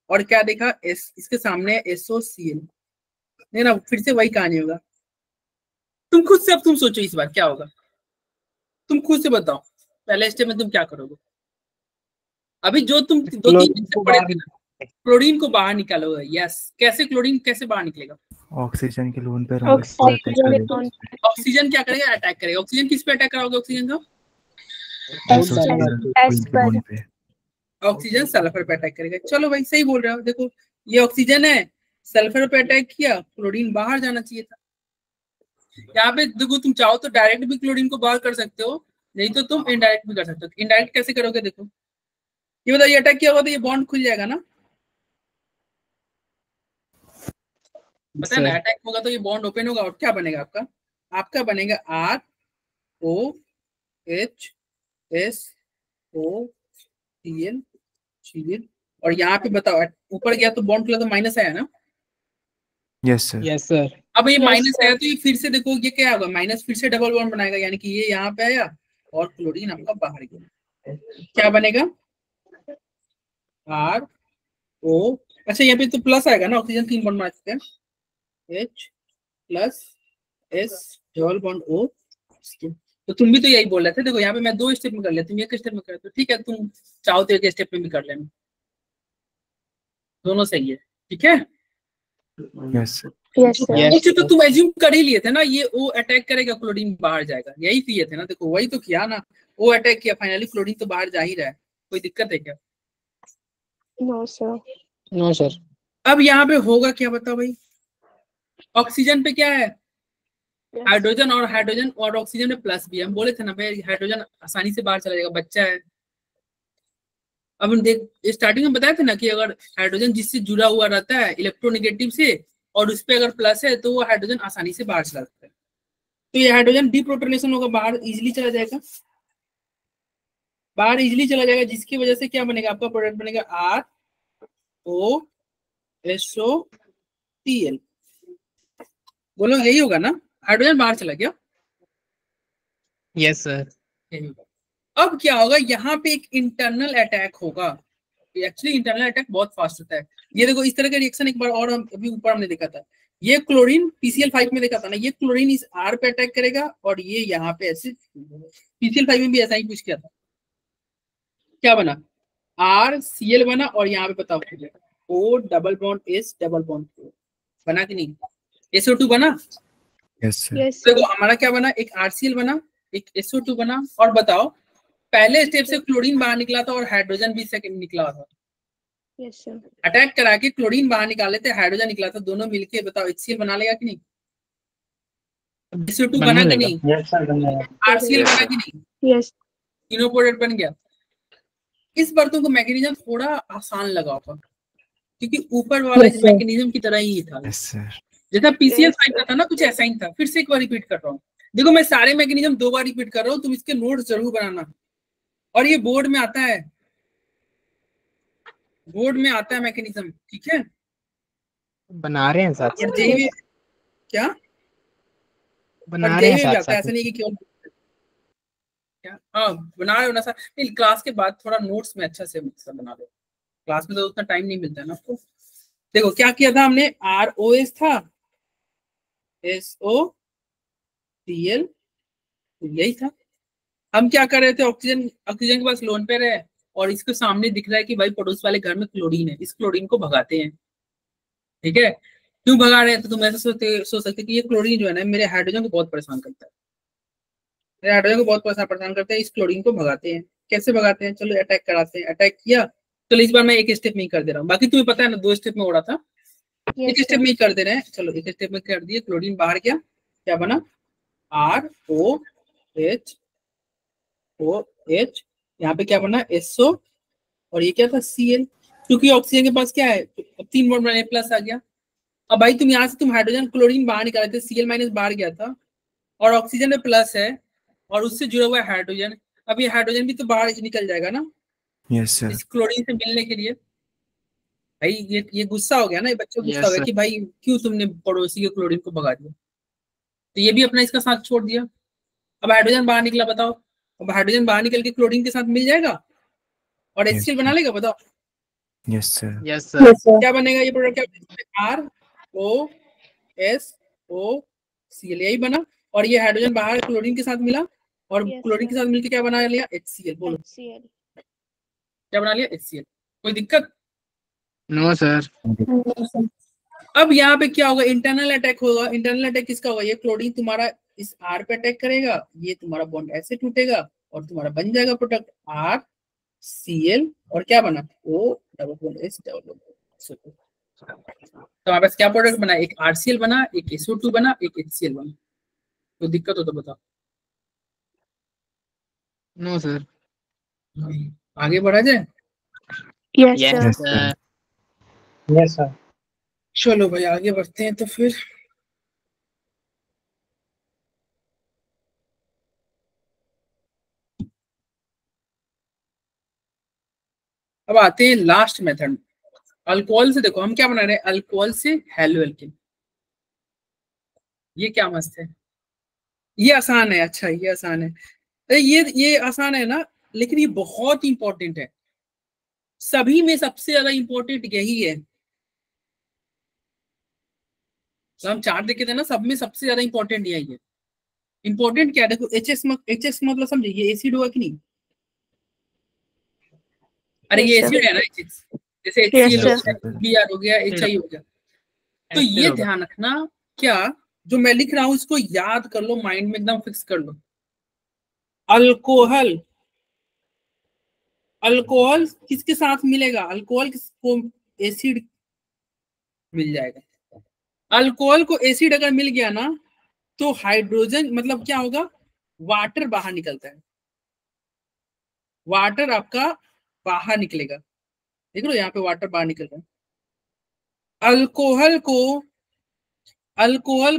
और क्या देखा, इसके सामने SOCl, नहीं ना, फिर से वही कहानी होगा। तुम खुद से, अब तुम सोचो इस बार क्या होगा, तुम खुद से बताओ पहले स्टेप में तुम क्या करोगे। अभी जो तुम 2-3 से पढ़े थे ना, क्लोरीन को बाहर निकालोगे, यस। कैसे क्लोरीन कैसे बाहर निकलेगा, ऑक्सीजन के लोन पे रहोगे तो अटैक करेगा। ऑक्सीजन क्या करेगा, अटैक करेगा। ऑक्सीजन किस पे अटैक कराओगे, ऑक्सीजन का लोन पे। ऑक्सीजन सल्फर पे अटैक करेगा। चलो भाई सही बोल रहे हो, देखो ये ऑक्सीजन है, सल्फर पे अटैक किया, क्लोरीन बाहर जाना चाहिए था। यहाँ पे देखो तुम चाहो तो डायरेक्ट भी क्लोरीन को बाहर कर सकते हो, नहीं तो तुम इनडायरेक्ट भी कर सकते हो। इनडायरेक्ट कैसे करोगे, देखो ये बताओ, ये अटैक किया होगा तो ये बॉन्ड खुल जाएगा ना, पता है ना, अटैक होगा तो ये बॉन्ड ओपन होगा और क्या बनेगा आपका, आपका बनेगा ROHSOCl और यहाँ पे बताओ ऊपर गया तो बॉन्ड खुला तो माइनस आया ना। Yes sir. Yes sir. अब ये Yes, माइनस sir. आया तो ये फिर से देखो ये क्या होगा, माइनस फिर से डबल बॉन्ड बनाएगा, यानी कि ये यहाँ पे आया और क्लोरीन आपका बाहर गया, क्या बनेगा RO। अच्छा यहाँ पे तो प्लस आएगा ना, ऑक्सीजन 3 बॉन्ड बना सकते हैं, H plus S double bond O। तो तुम भी तो यही बोल रहे थे, देखो यहाँ पे मैं 2 स्टेप में कर लिया, तुम एक स्टेप में कर, तो ठीक है, तुम चाहो तो एक स्टेप में भी कर लेना, दोनों सही है, ठीक है। Yes sir. Yes, sir. अच्छा तो तुम एज्यूम कर ही लिए थे ना, ये O अटैक करेगा, क्लोरीन बाहर जाएगा, यही किए थे ना। देखो वही तो किया ना, O अटैक किया, फाइनली क्लोरीन तो बाहर जा ही रहा है, कोई दिक्कत है क्या। No, sir. No sir. अब यहाँ पे होगा क्या बताओ भाई, ऑक्सीजन पे क्या है, Plus. हाइड्रोजन, और ऑक्सीजन में प्लस भी है। हम बोले थे ना भाई हाइड्रोजन आसानी से बाहर चला जाएगा, बच्चा है। अब हम देख स्टार्टिंग में बताए थे ना कि अगर हाइड्रोजन जिससे जुड़ा हुआ रहता है इलेक्ट्रोनेगेटिव से और उस पर अगर प्लस है तो वो हाइड्रोजन आसानी से बाहर चला जाता है। तो ये हाइड्रोजन डीप्रोटोनेशन होगा, बाहर इजिली चला जाएगा, बाहर इजिली चला जाएगा, जिसकी वजह से क्या बनेगा, आपका प्रोडक्ट बनेगा ROSOCl। बोलो यही होगा ना, हाइड्रोजन बाहर चला गया। Yes sir. यही होगा। अब क्या होगा, यहाँ पे एक इंटरनल अटैक होगा। एक्चुअली इंटरनल अटैक बहुत फास्ट होता है। ये देखो इस तरह का रिएक्शन एक बार और हम अभी ऊपर हमने देखा था, ये क्लोरीन PCl5 में देखा था ना, ये क्लोरीन इस R पे अटैक करेगा और ये यहाँ पे ऐसे, PCl5 में भी ऐसा ही कुछ किया था। क्या बना, RCl बना और यहाँ पे बताओ O double bond S double bond बना कि नहीं, SO2 बना। Yes sir. Yes, तो sir. देखो हमारा क्या बना, एक RCl बना, एक SO2 बना। और बताओ पहले स्टेप से क्लोरीन बाहर निकला था और हाइड्रोजन भी सेकंड निकला था। Yes, sir. अटैक करा के क्लोरीन बाहर निकाले थे, हाइड्रोजन निकला था, दोनों मिलके बताओ HCl बना लेगा कि नहीं, SO2 बना कि नहीं, यस सर बनेगा। RCl बना कि नहीं, Yes. तीनों प्रोडक्ट बन गया। इस बार तुमको मैकेनिज्म थोड़ा आसान लगा होगा क्योंकि ऊपर वाला Yes, sir. मैकेनिज्म की तरह ही था, यस सर। जैसा PCl5 Yes, का था ना, कुछ ऐसा ही था। फिर से एक बार रिपीट कर रहा हूँ, देखो मैं सारे मैकेनिज्म 2 बार रिपीट कर रहा हूँ, तुम इसके नोट्स जरूर बनाना। और ये बोर्ड में आता है, बोर्ड में आता है मैकेनिज्म, ठीक है। बना रहे हैं साथ और साथ। जेईई क्या, बना और रहे हैं जेईई भी साथ आता है, साथ। ऐसा नहीं कि केवल क्या, हाँ बना रहे हो ना सर। नहीं क्लास के बाद थोड़ा नोट्स में अच्छा से मतलब बना लो, क्लास में तो उतना टाइम नहीं मिलता है ना आपको। देखो क्या किया था हमने, ROS था, SOCl, यही था। हम क्या कर रहे थे, ऑक्सीजन ऑक्सीजन के पास लोन पे रहे और इसके सामने दिख रहा है कि भाई पड़ोस वाले घर में क्लोरीन है, इस क्लोरीन को भगाते हैं, ठीक है। क्यों भगा रहे हैं, तो तुम ऐसा सोच सकते कि ये क्लोरीन जो है ना मेरे हाइड्रोजन को बहुत परेशान करता है, मेरे हाइड्रोजन को बहुत परेशान करता है, इस क्लोरीन को भगाते हैं। कैसे भगाते हैं, चलो अटैक कराते हैं। अटैक किया, चलो इस बार मैं एक स्टेप में ही कर दे रहा हूँ, बाकी तुम्हें पता है ना 2 स्टेप में हो रहा था, एक Yes, स्टेप sir. में ही कर दे रहे हैं। चलो एक स्टेप में कर दिए, क्लोरीन बाहर गया, क्या बना, ROH, यहाँ पे क्या बना, SO, और ये क्या था Cl, क्योंकि ऑक्सीजन के पास क्या है, अब 3 बॉन्ड बने, प्लस आ गया। अब भाई तुम यहाँ से तुम हाइड्रोजन क्लोरीन बाहर निकाले थे, Cl- बाहर गया था और ऑक्सीजन में प्लस है और उससे जुड़ा हुआ है हाइड्रोजन। अब ये हाइड्रोजन भी तो बाहर निकल जाएगा ना यस सर। इस क्लोरीन से मिलने के लिए। भाई ये गुस्सा हो गया ना, ये बच्चों को गुस्सा Yes, हो गया sir. कि भाई क्यों तुमने पड़ोसी के क्लोरीन को भगा दिया, तो ये भी अपना इसका साथ छोड़ दिया। अब हाइड्रोजन बाहर निकला, बताओ अब हाइड्रोजन बाहर निकल के क्लोरीन के साथ मिल जाएगा और Yes, HCl बना sir. लेगा, बताओ yes sir. Yes sir. Yes, sir. क्या बनेगा ये प्रोडक्ट, क्या ROSOCl, यही बना। और ये हाइड्रोजन बाहर क्लोरीन के साथ मिला और Yes, क्लोरीन के sir. साथ मिलकर क्या बना लिया, HCl। बोलो HCl. क्या बना लिया, HCl। कोई दिक्कत, नो सर। Yes, sir. अब यहाँ पे क्या होगा, इंटरनल अटैक होगा। इंटरनल अटैक किसका होगा, ये क्लोरीन तुम्हारा इस R पे अटैक करेगा, ये तुम्हारा बॉन्ड ऐसे टूटेगा और तुम्हारा बन जाएगा प्रोडक्ट RCl, और क्या बना, O double bond S double bond. तो हमारे पास क्या प्रोडक्ट बना, एक RCl बना, एक SO2 बना, एक HCl बना। तो दिक्कत हो तो बताओ। No sir. आगे बढ़ा जाए, Yes, yes sir. Sir. Yes sir. चलो भाई आगे बढ़ते हैं। तो फिर अब आते हैं लास्ट मेथड, अल्कोहल से। देखो हम क्या बना रहे हैं, अल्कोहल से हेलो एल्केन। ये क्या मस्त है, ये आसान है। अच्छा ये आसान है, अरे ये आसान है ना, लेकिन ये बहुत इंपॉर्टेंट है। सभी में सबसे ज्यादा इंपॉर्टेंट यही है। तो हम चार्ट देखे थे ना, सब में सबसे ज्यादा इंपॉर्टेंट यही है। इंपॉर्टेंट क्या है, देखो एचएस मतलब समझे, ये एसिड हुआ कि नहीं, अरे ये Yes, sir. एसिड है ना HCl, जैसे Yes, HCl हो sir. गया, Br हो गया, HI हो गया। तो ये ध्यान रखना, क्या जो मैं लिख रहा हूं इसको याद कर लो, माइंड में एकदम फिक्स कर लो। अल्कोहल, अल्कोहल किसके साथ मिलेगा? अल्कोहल को एसिड मिल जाएगा। अल्कोहल को एसिड अगर मिल गया ना तो हाइड्रोजन मतलब क्या होगा? वाटर बाहर निकलता है, वाटर आपका बाहर निकलेगा। देख लो यहाँ पे वाटर बाहर निकल रहा है। अल्कोहल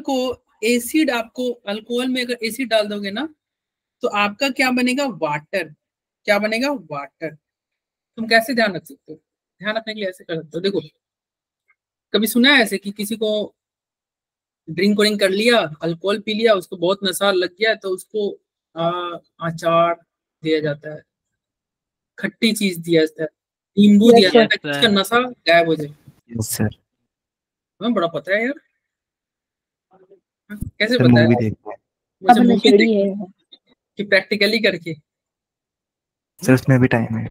को एसिड, आपको अल्कोहल में अगर एसिड डाल दोगे ना तो आपका क्या बनेगा? वाटर। क्या बनेगा? वाटर। तुम कैसे ध्यान रख सकते हो? ध्यान रखने के लिए ऐसे कर सकते हो। देखो कभी सुना है ऐसे कि किसी को ड्रिंक व्रिंक कर लिया, अल्कोहल पी लिया, उसको बहुत नशा लग गया तो उसको अचार दिया जाता है, खट्टी चीज दिया जाता है, नींबू दिया Yes, sir. जाता है, उसका नशा गायब हो जाए। Yes sir. हमें बड़ा पता है यार। कैसे सर पता मूवी है? देखते हैं मुझे अब मूवी नशेड़ी देख है। कि प्रैक्टिकली करके सर, उसमें भी टाइम है।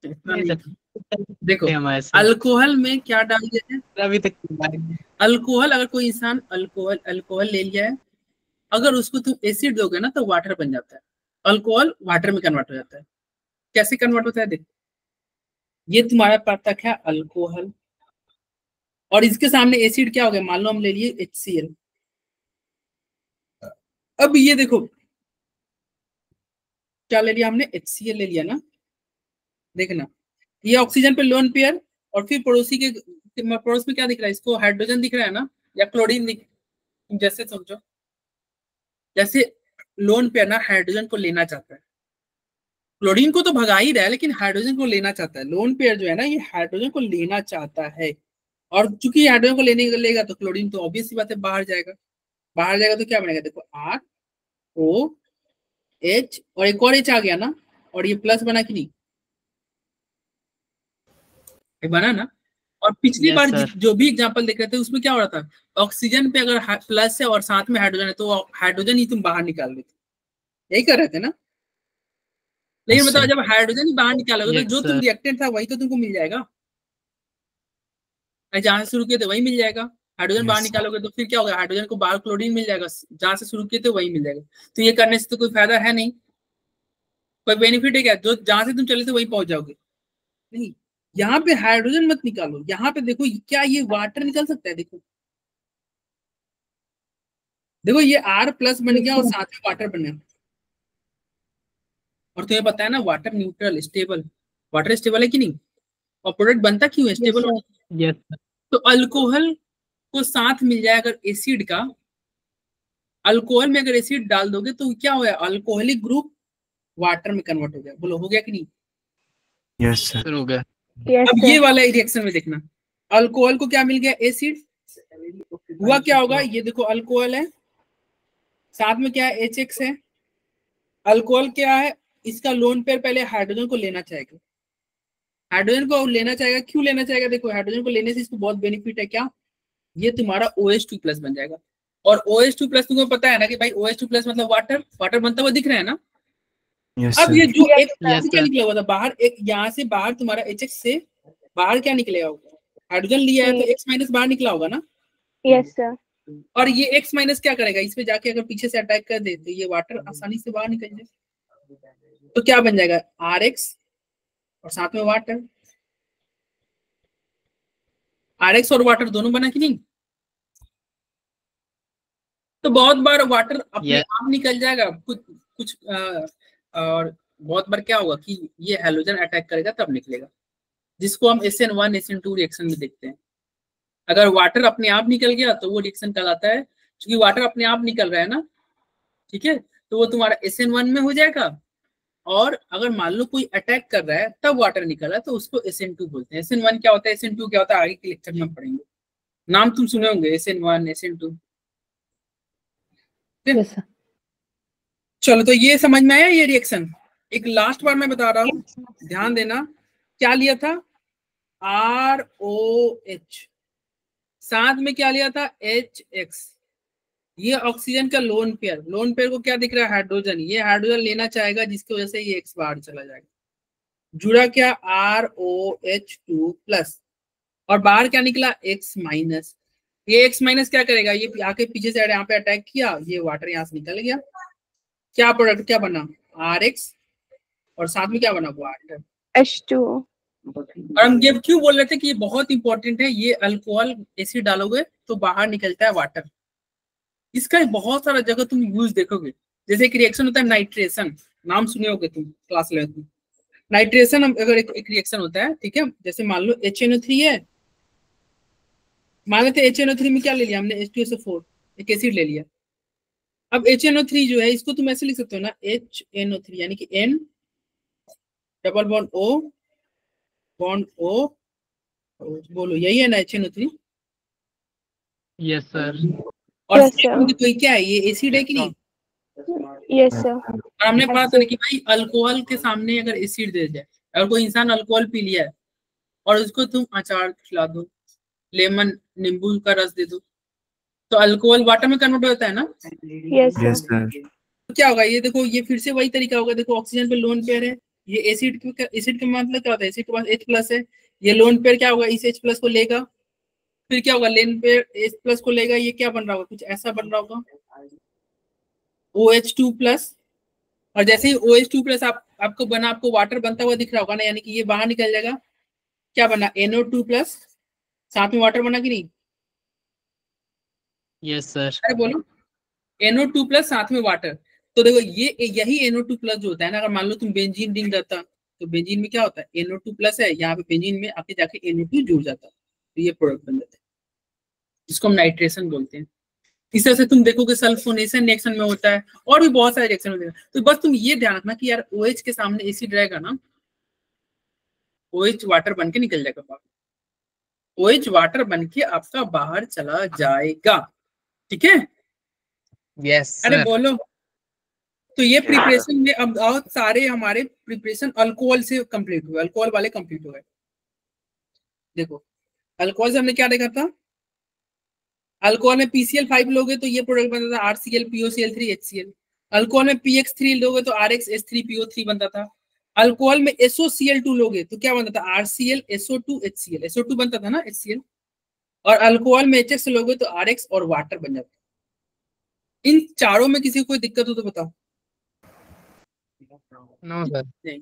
इतना नहीं नहीं। सर, देखो हमारे से अल्कोहल में क्या डाल दिया है? अभी तक अल्कोहल, अगर कोई इंसान अल्कोहल ले लिया है, अगर उसको तुम एसिड दोगे ना तो वाटर बन जाता है। अल्कोहल वाटर में कन्वर्ट हो जाता है। कैसे कन्वर्ट होता है? देखो ये तुम्हारा पास तक है अल्कोहल, और इसके सामने एसिड क्या हो गया? मान लो हम ले लिए HCl। अब ये देखो क्या ले लिया हमने? HCl ले लिया ना। देखना ये ऑक्सीजन पे लोन पेयर, और फिर पड़ोस में क्या दिख रहा है? इसको हाइड्रोजन दिख रहा है ना, या क्लोरीन दिख, जैसे समझो जैसे लोन पेयर ना हाइड्रोजन को लेना चाहता है, क्लोरीन को तो भगा ही रहा है लेकिन हाइड्रोजन को लेना चाहता है। लोन पेयर जो है ना ये हाइड्रोजन को लेना चाहता है, और चूंकि हाइड्रोजन को लेगा तो क्लोरीन तो ऑब्वियस सी बात है बाहर जाएगा। बाहर जाएगा तो क्या बनेगा? देखो ROH और एक और H आ गया ना, और ये प्लस बना कि नहीं? बना ना। और पिछली Yes, बार sir. जो भी एग्जांपल देख रहे थे उसमें क्या हो रहा था? ऑक्सीजन पे अगर प्लस है और साथ में हाइड्रोजन है तो हाइड्रोजन ही तुम बाहर निकाल रहे थे, यही कर रहे थे ना। लेकिन Yes, मतलब sir. जब हाइड्रोजन ही बाहर निकालोगे तो Yes, जो तुम sir. रिएक्टेंट था वही तो तुमको मिल जाएगा, जहां से शुरू किए थे वही मिल जाएगा। हाइड्रोजन बाहर Yes, sir. निकालोगे तो फिर क्या होगा? हाइड्रोजन को बाहर क्लोरीन मिल जाएगा, जहां से शुरू किए थे वही मिल जाएगा। तो ये करने से तो कोई फायदा है नहीं, कोई बेनिफिट है क्या? जो जहां से तुम चले थे वही पहुंच जाओगे? नहीं। यहाँ पे हाइड्रोजन मत निकालो, यहाँ पे देखो क्या ये वाटर निकल सकता है? देखो देखो ये R प्लस बन गया और साथ में वाटर बन गया। और तुम्हें पता है ना water neutral stable, water stable है कि नहीं? और प्रोडक्ट बनता क्यों है? स्टेबल। Yes, sir. तो अल्कोहल को साथ मिल जाए अगर एसिड का, अल्कोहल में अगर एसिड डाल दोगे तो क्या होगा? अल्कोहलिक ग्रुप वाटर में कन्वर्ट हो गया। बोलो हो गया कि नहीं? Yes, sir. सर हो गया। Yes, अब sir. ये वाला रिएक्शन में देखना, अल्कोहल को क्या मिल गया? एसिड। हुआ क्या होगा? ये देखो अल्कोहल है, साथ में क्या है? HX है। अल्कोहल क्या है? इसका लोन पेयर पहले हाइड्रोजन को लेना चाहेगा, हाइड्रोजन को लेना चाहेगा। क्यों लेना चाहेगा? देखो हाइड्रोजन को लेने से इसको बहुत बेनिफिट है। क्या? ये तुम्हारा OH2 प्लस बन जाएगा। और OH2 प्लस तुमको पता है ना कि भाई OH2 प्लस मतलब वाटर, वाटर बनता हुआ दिख रहा है ना। Yes, अब sir. ये जो एक Yes, क्या sir. निकला हुआ था बाहर, एक यहाँ से बाहर तुम्हारा HX से बाहर क्या निकलेगा? हाइड्रोजन लिया है तो X माइनस बाहर निकला होगा ना। Yes, sir. और ये X माइनस क्या करेगा? इस पे जाके अगर पीछे से अटैक कर दे तो ये वाटर आसानी से बाहर निकल जाए। तो क्या बन जाएगा? RX और साथ में वाटर। RX और वाटर दोनों बना कि नहीं? तो बहुत बार वाटर अपने Yes. आप निकल जाएगा कुछ और बहुत बार क्या होगा कि ये हैलोजन अटैक करेगा तब निकलेगा, जिसको हम SN1 SN2 रिएक्शन में देखते हैं। अगर वाटर अपने आप निकल गया तो वो रिएक्शन कहलाता है, क्योंकि वाटर अपने आप निकल रहा है ना, ठीक है, तो वो तुम्हारा SN1 में हो जाएगा। और अगर मान लो कोई अटैक कर रहा है तब वाटर निकल रहा है तो उसको SN2 बोलते हैं। SN1 क्या होता है, SN2 क्या होता है, आगे के लेक्चर में हम पढ़ेंगे। नाम तुम सुने होंगे SN1 SN2। Yes, sir. चलो तो ये समझ में आया ये रिएक्शन। एक लास्ट बार मैं बता रहा हूँ, ध्यान देना। क्या लिया था? ROH, साथ में क्या लिया था? HX। ये ऑक्सीजन का लोन पेयर, लोन पेयर को क्या दिख रहा है? हाइड्रोजन। ये हाइड्रोजन लेना चाहेगा जिसकी वजह से ये X बाहर चला जाएगा। जुड़ा क्या? ROH2 प्लस, और बाहर क्या निकला? X minus. ये X माइनस क्या करेगा? ये आके पीछे से यहाँ पे अटैक किया, ये वाटर यहाँ से निकल गया। क्या प्रोडक्ट क्या बना? RX और साथ में क्या बना? वाटर। H2O. और हम ये क्यों बोल रहे थे कि ये बहुत इंपॉर्टेंट है, ये अल्कोहल एसिड डालोगे तो बाहर निकलता है वाटर। इसका बहुत सारा जगह तुम यूज देखोगे, जैसे एक रिएक्शन होता है नाइट्रेशन, नाम सुने होगे तुम क्लास 11 में। नाइट्रेशन अगर एक रिएक्शन होता है, ठीक है, जैसे मान लो HNO3 है, मान लेते HNO3 में क्या ले लिया हमने, H2SO4 एक एसिड ले लिया। अब HNO3 जो है इसको तुम ऐसे लिख सकते हो ना, HNO3 यानी कि N डबल बॉन्ड O बोलो, यही है ना HNO3? Yes sir. और Yes, sir. कोई क्या है, ये एसिड है कि नहीं? Yes, sir. और हमने पढ़ा था ना कि भाई अल्कोहल के सामने अगर एसिड दे जाए, अगर कोई इंसान अल्कोहल पी लिया है और उसको तुम अचार खिला दो, लेमन नींबू का रस दे दो, तो अल्कोहल वाटर में कन्वर्ट होता है ना? Yes, sir. Yes, sir. तो क्या होगा, ये देखो, ये फिर से वही तरीका होगा। देखो ऑक्सीजन पे लोन पेयर है, ये एसिड का मतलब क्या होता है, एसिड के पास H+ है, ये लोन पेयर क्या होगा, इस H+ को लेगा, फिर क्या होगा, लेन पेयर H+ को लेगा, ये क्या बन रहा होगा, कुछ ऐसा बन रहा होगा OH2+। और जैसे ही OH2+ आपको वाटर बनता हुआ दिख रहा होगा ना, यानी कि ये बाहर निकल जाएगा, क्या बना, NO2+, साथ में वाटर बना कि नहीं? Yes sir. अरे बोलो, NO2+ साथ में वाटर। तो देखो ये यही NO2+ जो होता है ना, अगर मान लो तुम बेंजीन रिंग रहता तो बेंजीन में क्या होता है, NO2+ है, यहाँ पे बेंजीन में आके जाके NO2 जुड़ जाता, तो ये प्रोडक्ट बन जाता है, जिसको हम नाइट्रेशन बोलते हैं। इस तरह से तुम देखोगे सल्फोनेशन रिएक्शन में होता है, और भी बहुत सारे रिएक्शन होते हैं। तो बस तुम ये ध्यान रखना कि यार OH के सामने एसिड रहेगा ना, OH वाटर बन के निकल जाएगा बाहर, OH वाटर बन के आपका बाहर चला जाएगा, ठीक है? यस अरे सर। बोलो। तो ये प्रिपरेशन में अब आओ, सारे हमारे प्रिपरेशन अल्कोहल से कंप्लीट हुए, अल्कोहल वाले कंप्लीट हो गए। देखो अल्कोहल से हमने क्या देखा था, अल्कोहल में PCl5 लोगे तो ये प्रोडक्ट बनता था RCl POCl3 HCl। अल्कोहल में PX3 लोगे तो RxH3PO3 बनता था। अल्कोहल में SOCl2 लोगे तो क्या बनता था, RCl SO2 HCl, SO2 बनता था ना, HCl। और अल्कोहल में HX लोगे तो RX और वाटर बन जाता। इन चारों में किसी को कोई दिक्कत हो तो बताओ। No sir. नहीं।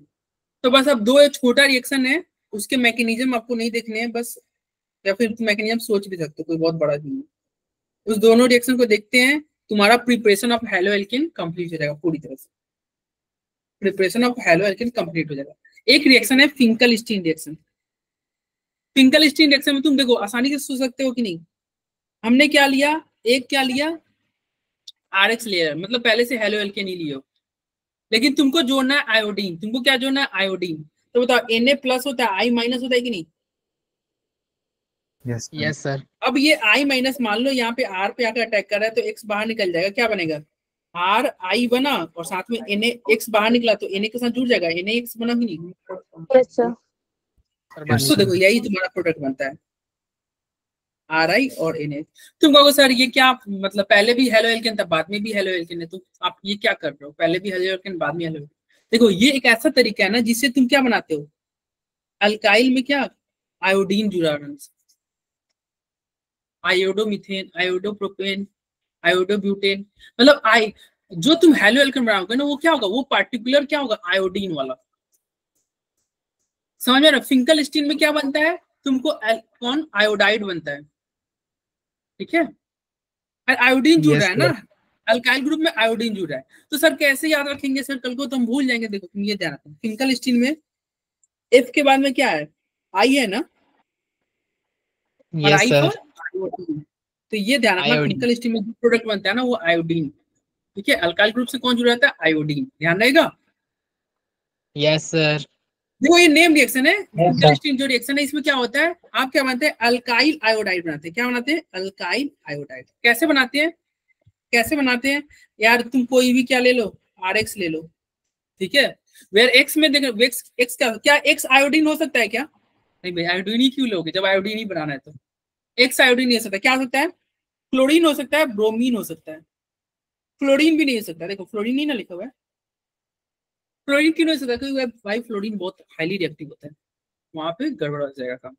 तो बस अब दो छोटा रिएक्शन है, उसके मैकेनिज्म आपको नहीं देखने हैं बस, या फिर मैकेनिज्म सोच भी सकते हो, कोई बहुत बड़ा नहीं है। उस दोनों रिएक्शन को देखते हैं, तुम्हारा preparation of haloalkane complete हो जाएगा पूरी तरह से। Preparation of haloalkane complete हो जाएगा। एक रिएक्शन है फिंकल-स्टीन रिएक्शन। फिंकल-स्टीन रिएक्शन में तुम देखो आसानी से सोच सकते हो कि नहीं, हमने क्या लिया, एक क्या लिया, RX लेयर, मतलब पहले से हैलो एल्केन ही लियो, लेकिन तुमको जोड़ना है आयोडीन। तुमको क्या जोड़ना है, आयोडीन। तो बताओ Na+ होता है, I- होता है कि नहीं? Yes, sir. Yes sir. अब ये I- मान लो यहाँ पे R पे आकर अटैक कर रहा है तो X बाहर निकल जाएगा, क्या बनेगा, RI बना, और साथ में NaX बाहर निकला तो Na के साथ जुड़ जाएगा, NaX बना कि नहीं? Yes, sir. Yes, तो sir. देखो यही तुम्हारा प्रोडक्ट बनता है, RI और Na। तुम कहोगे सर ये क्या, मतलब पहले भी हेलो एल्केन था बाद में भी हेलो एल्केन है, तो आप ये क्या कर रहे हो, पहले भी हेलो एल्केन बाद में हेलो एल्केन। देखो ये एक ऐसा तरीका है ना जिससे तुम क्या बनाते हो, अल्काइल में क्या, आयोडीन जुड़ा रहने से, आयोडोमिथेन, आयोडोप्रोपेन, आयोडोब्यूटेन, मतलब जो तुम हेलो एल्केन बनाओगे ना वो क्या होगा, वो पार्टिकुलर क्या होगा, आयोडीन वाला। समझ में आ रहा? फिंकल-स्टीन में क्या बनता है, तुमको कौन, आयोडाइड बनता है, ठीक है, आयोडीन जुड़ रहा है ना, अल्काइल ग्रुप में आयोडीन जुड़ रहा है। तो सर कैसे याद रखेंगे सर, कल को तो हम भूल जाएंगे। देखो तुम ये ध्यान रखो, फिंकल-स्टीन में F के बाद में क्या है, I है ना, और yes I sir. For iodine. तो ये ध्यान रखना, आयोडीन। फिंकल-स्टीन में जो प्रोडक्ट बनता है ना वो आयोडीन, ठीक है। अल्काइल ग्रुप से कौन जुड़ा रहता है, आयोडीन, ध्यान रहेगा। Yes sir. देखो ये नेम रिएक्शन है, Yes, sir. फिंकल-स्टीन जो रिएक्शन है इसमें क्या होता है, आप क्या बनाते हैं, अल्काइल आयोडाइड बनाते हैं। क्या बनाते हैं, अल्काइल आयोडाइड। कैसे बनाते हैं, कैसे बनाते हैं यार, तुम कोई भी क्या ले लो, RX ले लो, ठीक है। वेयर X में देखो, X क्या X आयोडीन हो सकता है क्या, नहीं भाई, आयोडीन ही क्यों लोगे जब आयोडीन ही बनाना है तो। X आयोडीन नहीं हो सकता, क्या हो सकता है, क्लोरीन हो सकता है, ब्रोमीन हो सकता है, फ्लोरीन भी नहीं हो सकता। देखो फ्लोरीन नहीं ना लिखा हुआ है, फ्लोरीन क्यों नहीं हो सकता, क्योंकि भाई फ्लोरीन बहुत हाईली रिएक्टिव होता है, वहां पे गड़बड़ हो जाएगा काम।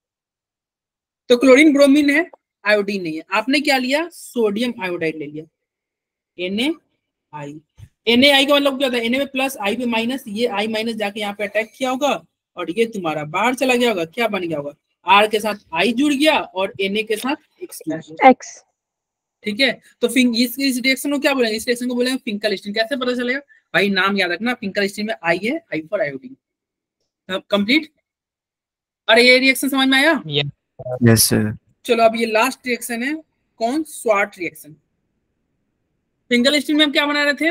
तो क्लोरीन ब्रोमीन है, आयोडीन नहीं है। आपने क्या लिया, सोडियम आयोडाइड ले लिया, NaI। NaI का मतलब क्या होता है, Na में प्लस I पे माइनस, ये I- जाके यहाँ पे अटैक किया होगा और ये तुम्हारा बाहर चला गया होगा, क्या बन गया होगा, R के साथ I जुड़ गया और Na के साथ X जुड़ गया। X. ठीक है, तो इस रिएक्शन को क्या बोलेंगे, इस रिएक्शन को बोलेंगे फिंकल-स्टीन। कैसे पता चलेगा भाई, नाम याद रखना, फिंकल-स्टीन में I है, I फॉर आयोडीन। कंप्लीट। अरे ये रिएक्शन समझ में आया? Yes sir. चलो अब ये लास्ट रिएक्शन है, कौन, स्वाट रिएक्शन। फिंकल-स्टीन में हम क्या बना रहे थे,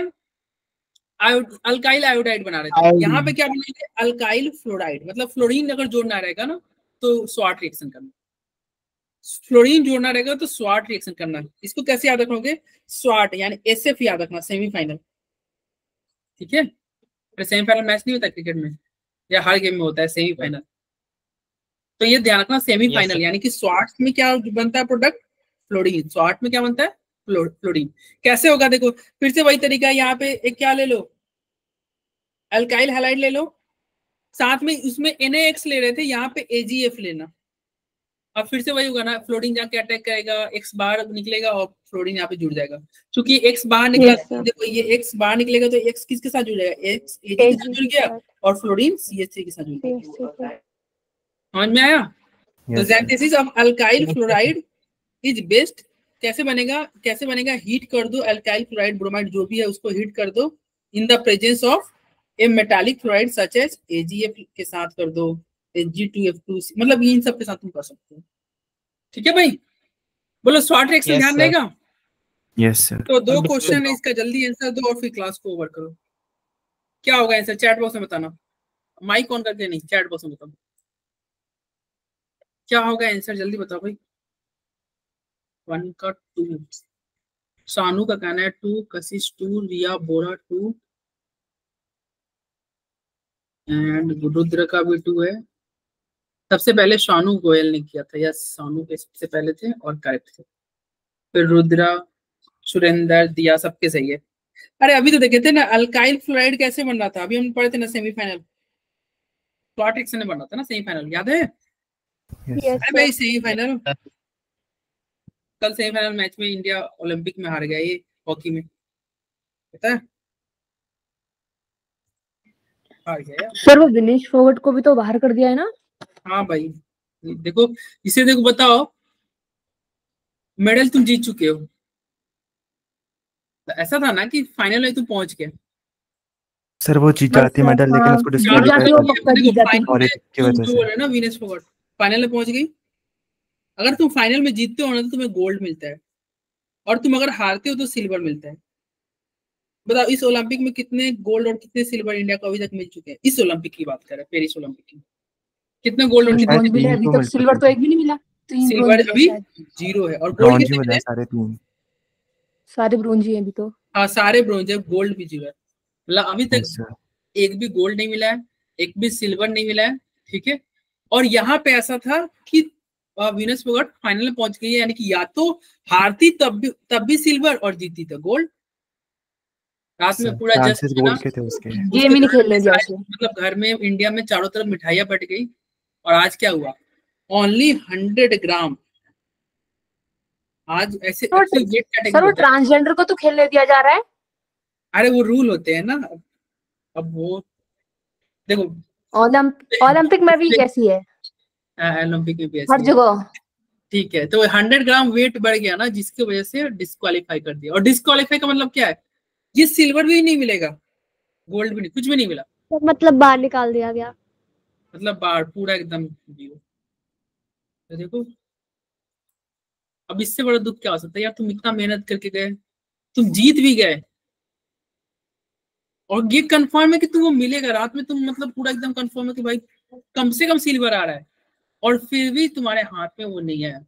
अल्काइल आयोडाइड बना रहे थे। यहाँ पे क्या बनाएंगे, अल्काइल फ्लोराइड, मतलब फ्लोरीन अगर जोड़ना रहेगा ना तो स्वाट रिएक्शन करना, फ्लोरीन जोड़ना रहेगा तो स्वाट रिएक्शन करना। इसको कैसे याद रखोगे, स्वाट यानी SF याद रखना, सेमीफाइनल। ठीक है, सेमीफाइनल मैच नहीं होता क्रिकेट में या हर गेम में होता है सेमीफाइनल, तो ये ध्यान रखना सेमीफाइनल यानी कि स्वाट में क्या बनता है प्रोडक्ट, फ्लोरीन। स्वाट में क्या बनता है, फ्लोरीन। कैसे होगा देखो, फिर से वही तरीका है, यहाँ पे एक क्या ले लो, अल्काइल हैलाइड ले लो, साथ में उसमें NaX ले रहे थे, यहाँ पे AgF लेना। अब फिर से वही होगा ना, फ्लोरीन जाके अटैक करेगा, X बाहर निकलेगा और फ्लोरीन यहाँ पे जुड़ जाएगा। क्योंकि X बाहर निकला, देखो ये X बाहर निकलेगा तो X किसके साथ जुड़ जाएगा, X Ag के साथ जुड़ गया और फ्लोरीन CH3 के साथ जुड़ गया। समझ में आया? तो synthesis of alkyl fluoride is best. कैसे बनेगा, हीट कर दो अल्काइल फ्लोराइड ब्रोमाइड जो भी है उसको हीट कर दो in the presence of a metallic fluoride such as AgF के साथ कर दो, Ag2F2, मतलब इन सब के साथ तुम कर सकते हो। ठीक है भाई, बोलो स्वाट रिएक्शन ध्यान रहेगा? Yes sir. तो 2 क्वेश्चन है, इसका जल्दी आंसर दो और फिर क्लास को ओवर करो। क्या होगा आंसर, चैट बॉक्स में बताना, माइक ऑन करके नहीं, चैट बॉक्स में बताओ क्या होगा आंसर, जल्दी बताओ भाई। 1 का 2, सानू का कहना है 2, कशिश 2, रिया बोरा 2 एंड रुद्र का भी 2 है। सबसे पहले शानू गोयल ने किया था, यस शानू के सबसे पहले थे और करेक्ट थे, फिर रुद्रा, सुरेंद्र, दिया, सबके सही है। अरे अभी तो देखे थे ना अल्काइल फ्लोराइड कैसे बन रहा था, अभी हम पढ़े थे ना सेमीफाइनल, स्वाट रिएक्शन में बन रहा था ना सेमीफाइनल, याद है? अरे भाई सेमीफाइनल, कल सेमीफाइनल मैच में इंडिया ओलंपिक में हार गया ये हॉकी में, पता है? हार गया सर वो विनेश फोगट को भी तो बाहर कर दिया है ना? हाँ भाई, देखो इसे देखो, बताओ मेडल तुम जीत चुके हो, तो ऐसा था ना कि फाइनल में तुम पहुंच गए। सर वो जीत जाती मेडल, लेकिन उसको डिस्क्वालीफाई ना विनेश फोगट फाइनल में पहुंच गई। अगर तुम फाइनल में जीतते हो ना तो तुम्हें गोल्ड मिलता है, और तुम अगर हारते हो तो सिल्वर मिलता है। बताओ इस ओलंपिक में कितने गोल्ड और कितने सिल्वर इंडिया को अभी तक मिल चुके हैं, इस ओलंपिक की बात कर रहे हैं, पेरिस ओलंपिक की। कितने गोल्ड और कितने मिले? अभी तक सिल्वर तो एक भी नहीं मिला, सिल्वर अभी 0 है और गोल्ड कितने मिले? सारे ब्रोंज ही हैं अभी तो। हाँ सारे ब्रोंज है, गोल्ड भी 0 है, मतलब अभी तक एक भी गोल्ड नहीं मिला है, एक भी सिल्वर नहीं मिला है। ठीक है, और यहाँ पे ऐसा था कि विनेश फोगट फाइनल में पहुंच गई है, यानी कि या तो हारती तब भी सिल्वर और जीती तो गोल्ड। रात में पूरा जस्ट गेम ही नहीं खेलने दिया, मतलब घर में इंडिया में चारों तरफ मिठाइयां बट गई। और आज क्या हुआ, ओनली 100 ग्राम। आज ऐसे सर वो ट्रांसजेंडर को तो खेलने दिया जा रहा है। अरे वो रूल होते हैं ना, अब वो देखो ओलंपिक में भी कैसी है, ओलंपिक में भी ऐसी हर जगह। ठीक है, तो 100 ग्राम वेट बढ़ गया ना, जिसकी वजह से डिस्क्वालीफाई कर दिया। और डिस्क्वालीफाई का मतलब क्या है, ये सिल्वर भी नहीं मिलेगा, गोल्ड भी नहीं, कुछ भी नहीं मिला, मतलब बाहर निकाल दिया गया, मतलब बाहर पूरा एकदम 0। तो देखो अब इससे बड़ा दुख क्या हो सकता है यार, तुम इतना मेहनत करके गए, तुम जीत भी गए और ये कंफर्म है कि तुमको मिलेगा। रात में तुम मतलब पूरा एकदम कंफर्म है कि भाई कम से कम सिल्वर आ रहा है, और फिर भी तुम्हारे हाथ में वो नहीं है।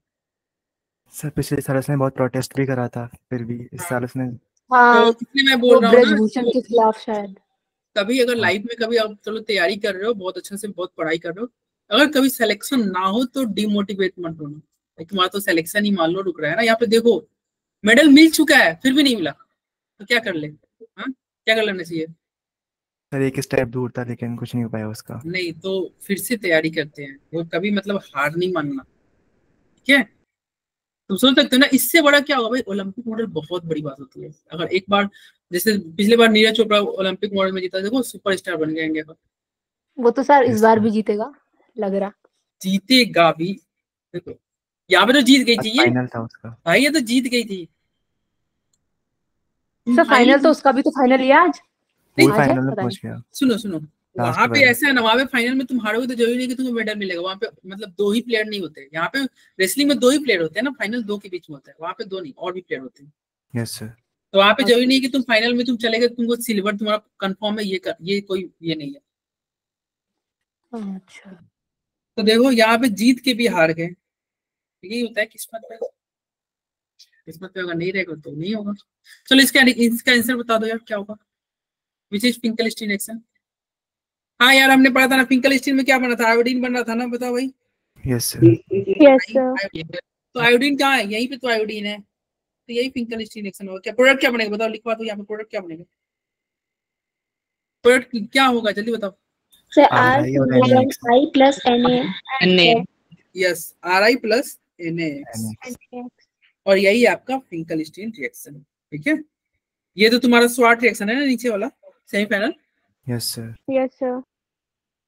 सर पिछले साल उसने बहुत प्रोटेस्ट भी करा था, फिर भी इस साल उसने तो इसलिए मैं बोल रहा हूँ ना के खिलाफ शायद। कभी अगर लाइफ में कभी आप चलो तैयारी कर रहे हो बहुत अच्छे से, बहुत पढ़ाई कर रहे हो, अगर कभी सिलेक्शन ना हो तो डिमोटिवेट मत होना, तुम्हारा तो सिलेक्शन ही मान लो रुक रहा है ना। यहाँ पे देखो मेडल मिल चुका है फिर भी नहीं मिला, तो क्या कर ले, हाँ क्या कर लेना चाहिए? सर एक स्टेप दूर था लेकिन कुछ नहीं हो पाया उसका। नहीं तो फिर से तैयारी करते हैं, वो कभी मतलब हार नहीं मानना। ठीक है, तुम सोच सकते हो ना इससे बड़ा क्या होगा भाई, ओलंपिक मेडल बहुत बड़ी बात होती है। अगर एक बार जैसे पिछले बार नीरज चोपड़ा ओलंपिक मेडल में जीता, देखो सुपरस्टार बन गया इंडिया का। वो तो सर इस Yes, बार sir. भी जीतेगा लग रहा। जीतेगा भी। देखो यहाँ पे तो जीत गई आज थी ये फाइनल था उसका। भाई, ये तो जीत गई थी सर भाई। फाइनल तो उसका भी तो फाइनल ही है आज। वो आज है फाइनल में पता पहुंच नहीं। गया। सुनो सुनो, वहां पे वाला। ऐसा है ना, वहां पे फाइनल में तुम हारोगे तो जरूरी नहीं कि तुम्हें मेडल मिलेगा। वहां पे मतलब 2 ही प्लेयर नहीं होते। यहाँ पे रेसलिंग में 2 ही प्लेयर होते हैं ना, फाइनल 2 के बीच में होता है। वहां पे 2 नहीं, और भी प्लेयर होते हैं। Yes sir. तो वहां पे जरूरी नहीं कि तुम फाइनल में तुम चले गए तुमको सिल्वर तुम्हारा कंफर्म है, ये कोई ये नहीं है। अच्छा तो देखो यहाँ पे जीत के भी हार गए, यही होता है किस्मत पे। किस्मत पे अगर नहीं रहेगा तो नहीं होगा। चलो इसका आंसर बता दो यार, क्या होगा? Which is Finkelstein reaction? हाँ यार, हमने पढ़ा था ना फिंकलस्टीन में क्या बना था, आयोडीन बन रहा था ना, बताओ भाई। Yes sir. Yes sir. तो आयोडीन कहाँ है? यहीं पे तो आयोडीन है, तो यही फिंकलस्टीन रिएक्शन होगा। क्या प्रोडक्ट क्या बनेगा बताओ, लिखवा दो यहाँ पे। प्रोडक्ट क्या बनेगा? प्रोडक्ट क्या होगा जल्दी बताओ। सर RI R और single bond NaOH। I plus Na. NA yes, Ri plus NaX, और यही है आपका फिंकलस्टीन रिएक्शन। ठीक है, ये तो तुम्हारा स्वाट रिएक्शन है ना नीचे वाला, semifinal. Yes sir. Yes sir.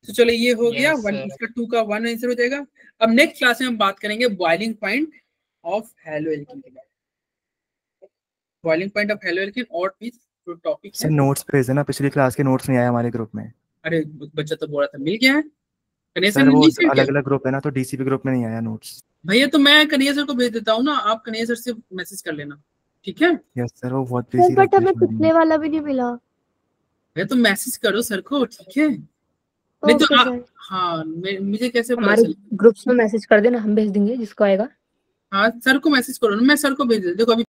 तो चलो ये हो गया Yes, 1, sir. इसका 2 का 1 आंसर हो जाएगा। अब नेक्स्ट क्लास में हम बात करेंगे बॉइलिंग पॉइंट ऑफ हैलोएल्केन के बारे में। बॉइलिंग पॉइंट ऑफ हैलोएल्केन और भी जो टॉपिक सर है। नोट्स भेज देना, पिछली क्लास के नोट्स नहीं आए हमारे ग्रुप में। अरे बच्चा तो बोल रहा था मिल गया है, कन्हैया सर सर ने वो नहीं शेयर किया। अलग अलग ग्रुप है ना, तो डीसीपी ग्रुप में नहीं आया नोट्स। भैया तो मैं कन्हैया सर को भेज देता हूँ ना, आप कन्हैया सर से मैसेज कर लेना, ठीक है? यस सर, वो बहुत सर बिजी बट रहते हमें हैं। पिछले वाला भी नहीं मिला। भैया तो मैसेज करो सर को, ठीक है? नहीं तो ओके सर। हाँ, मुझे कैसे पता हमारे चले? ग्रुप्स में मैसेज कर देना, हम भेज देंगे जिसको आएगा। हाँ सर को मैसेज करो ना, मैं सर को भेज देता। देखो अभी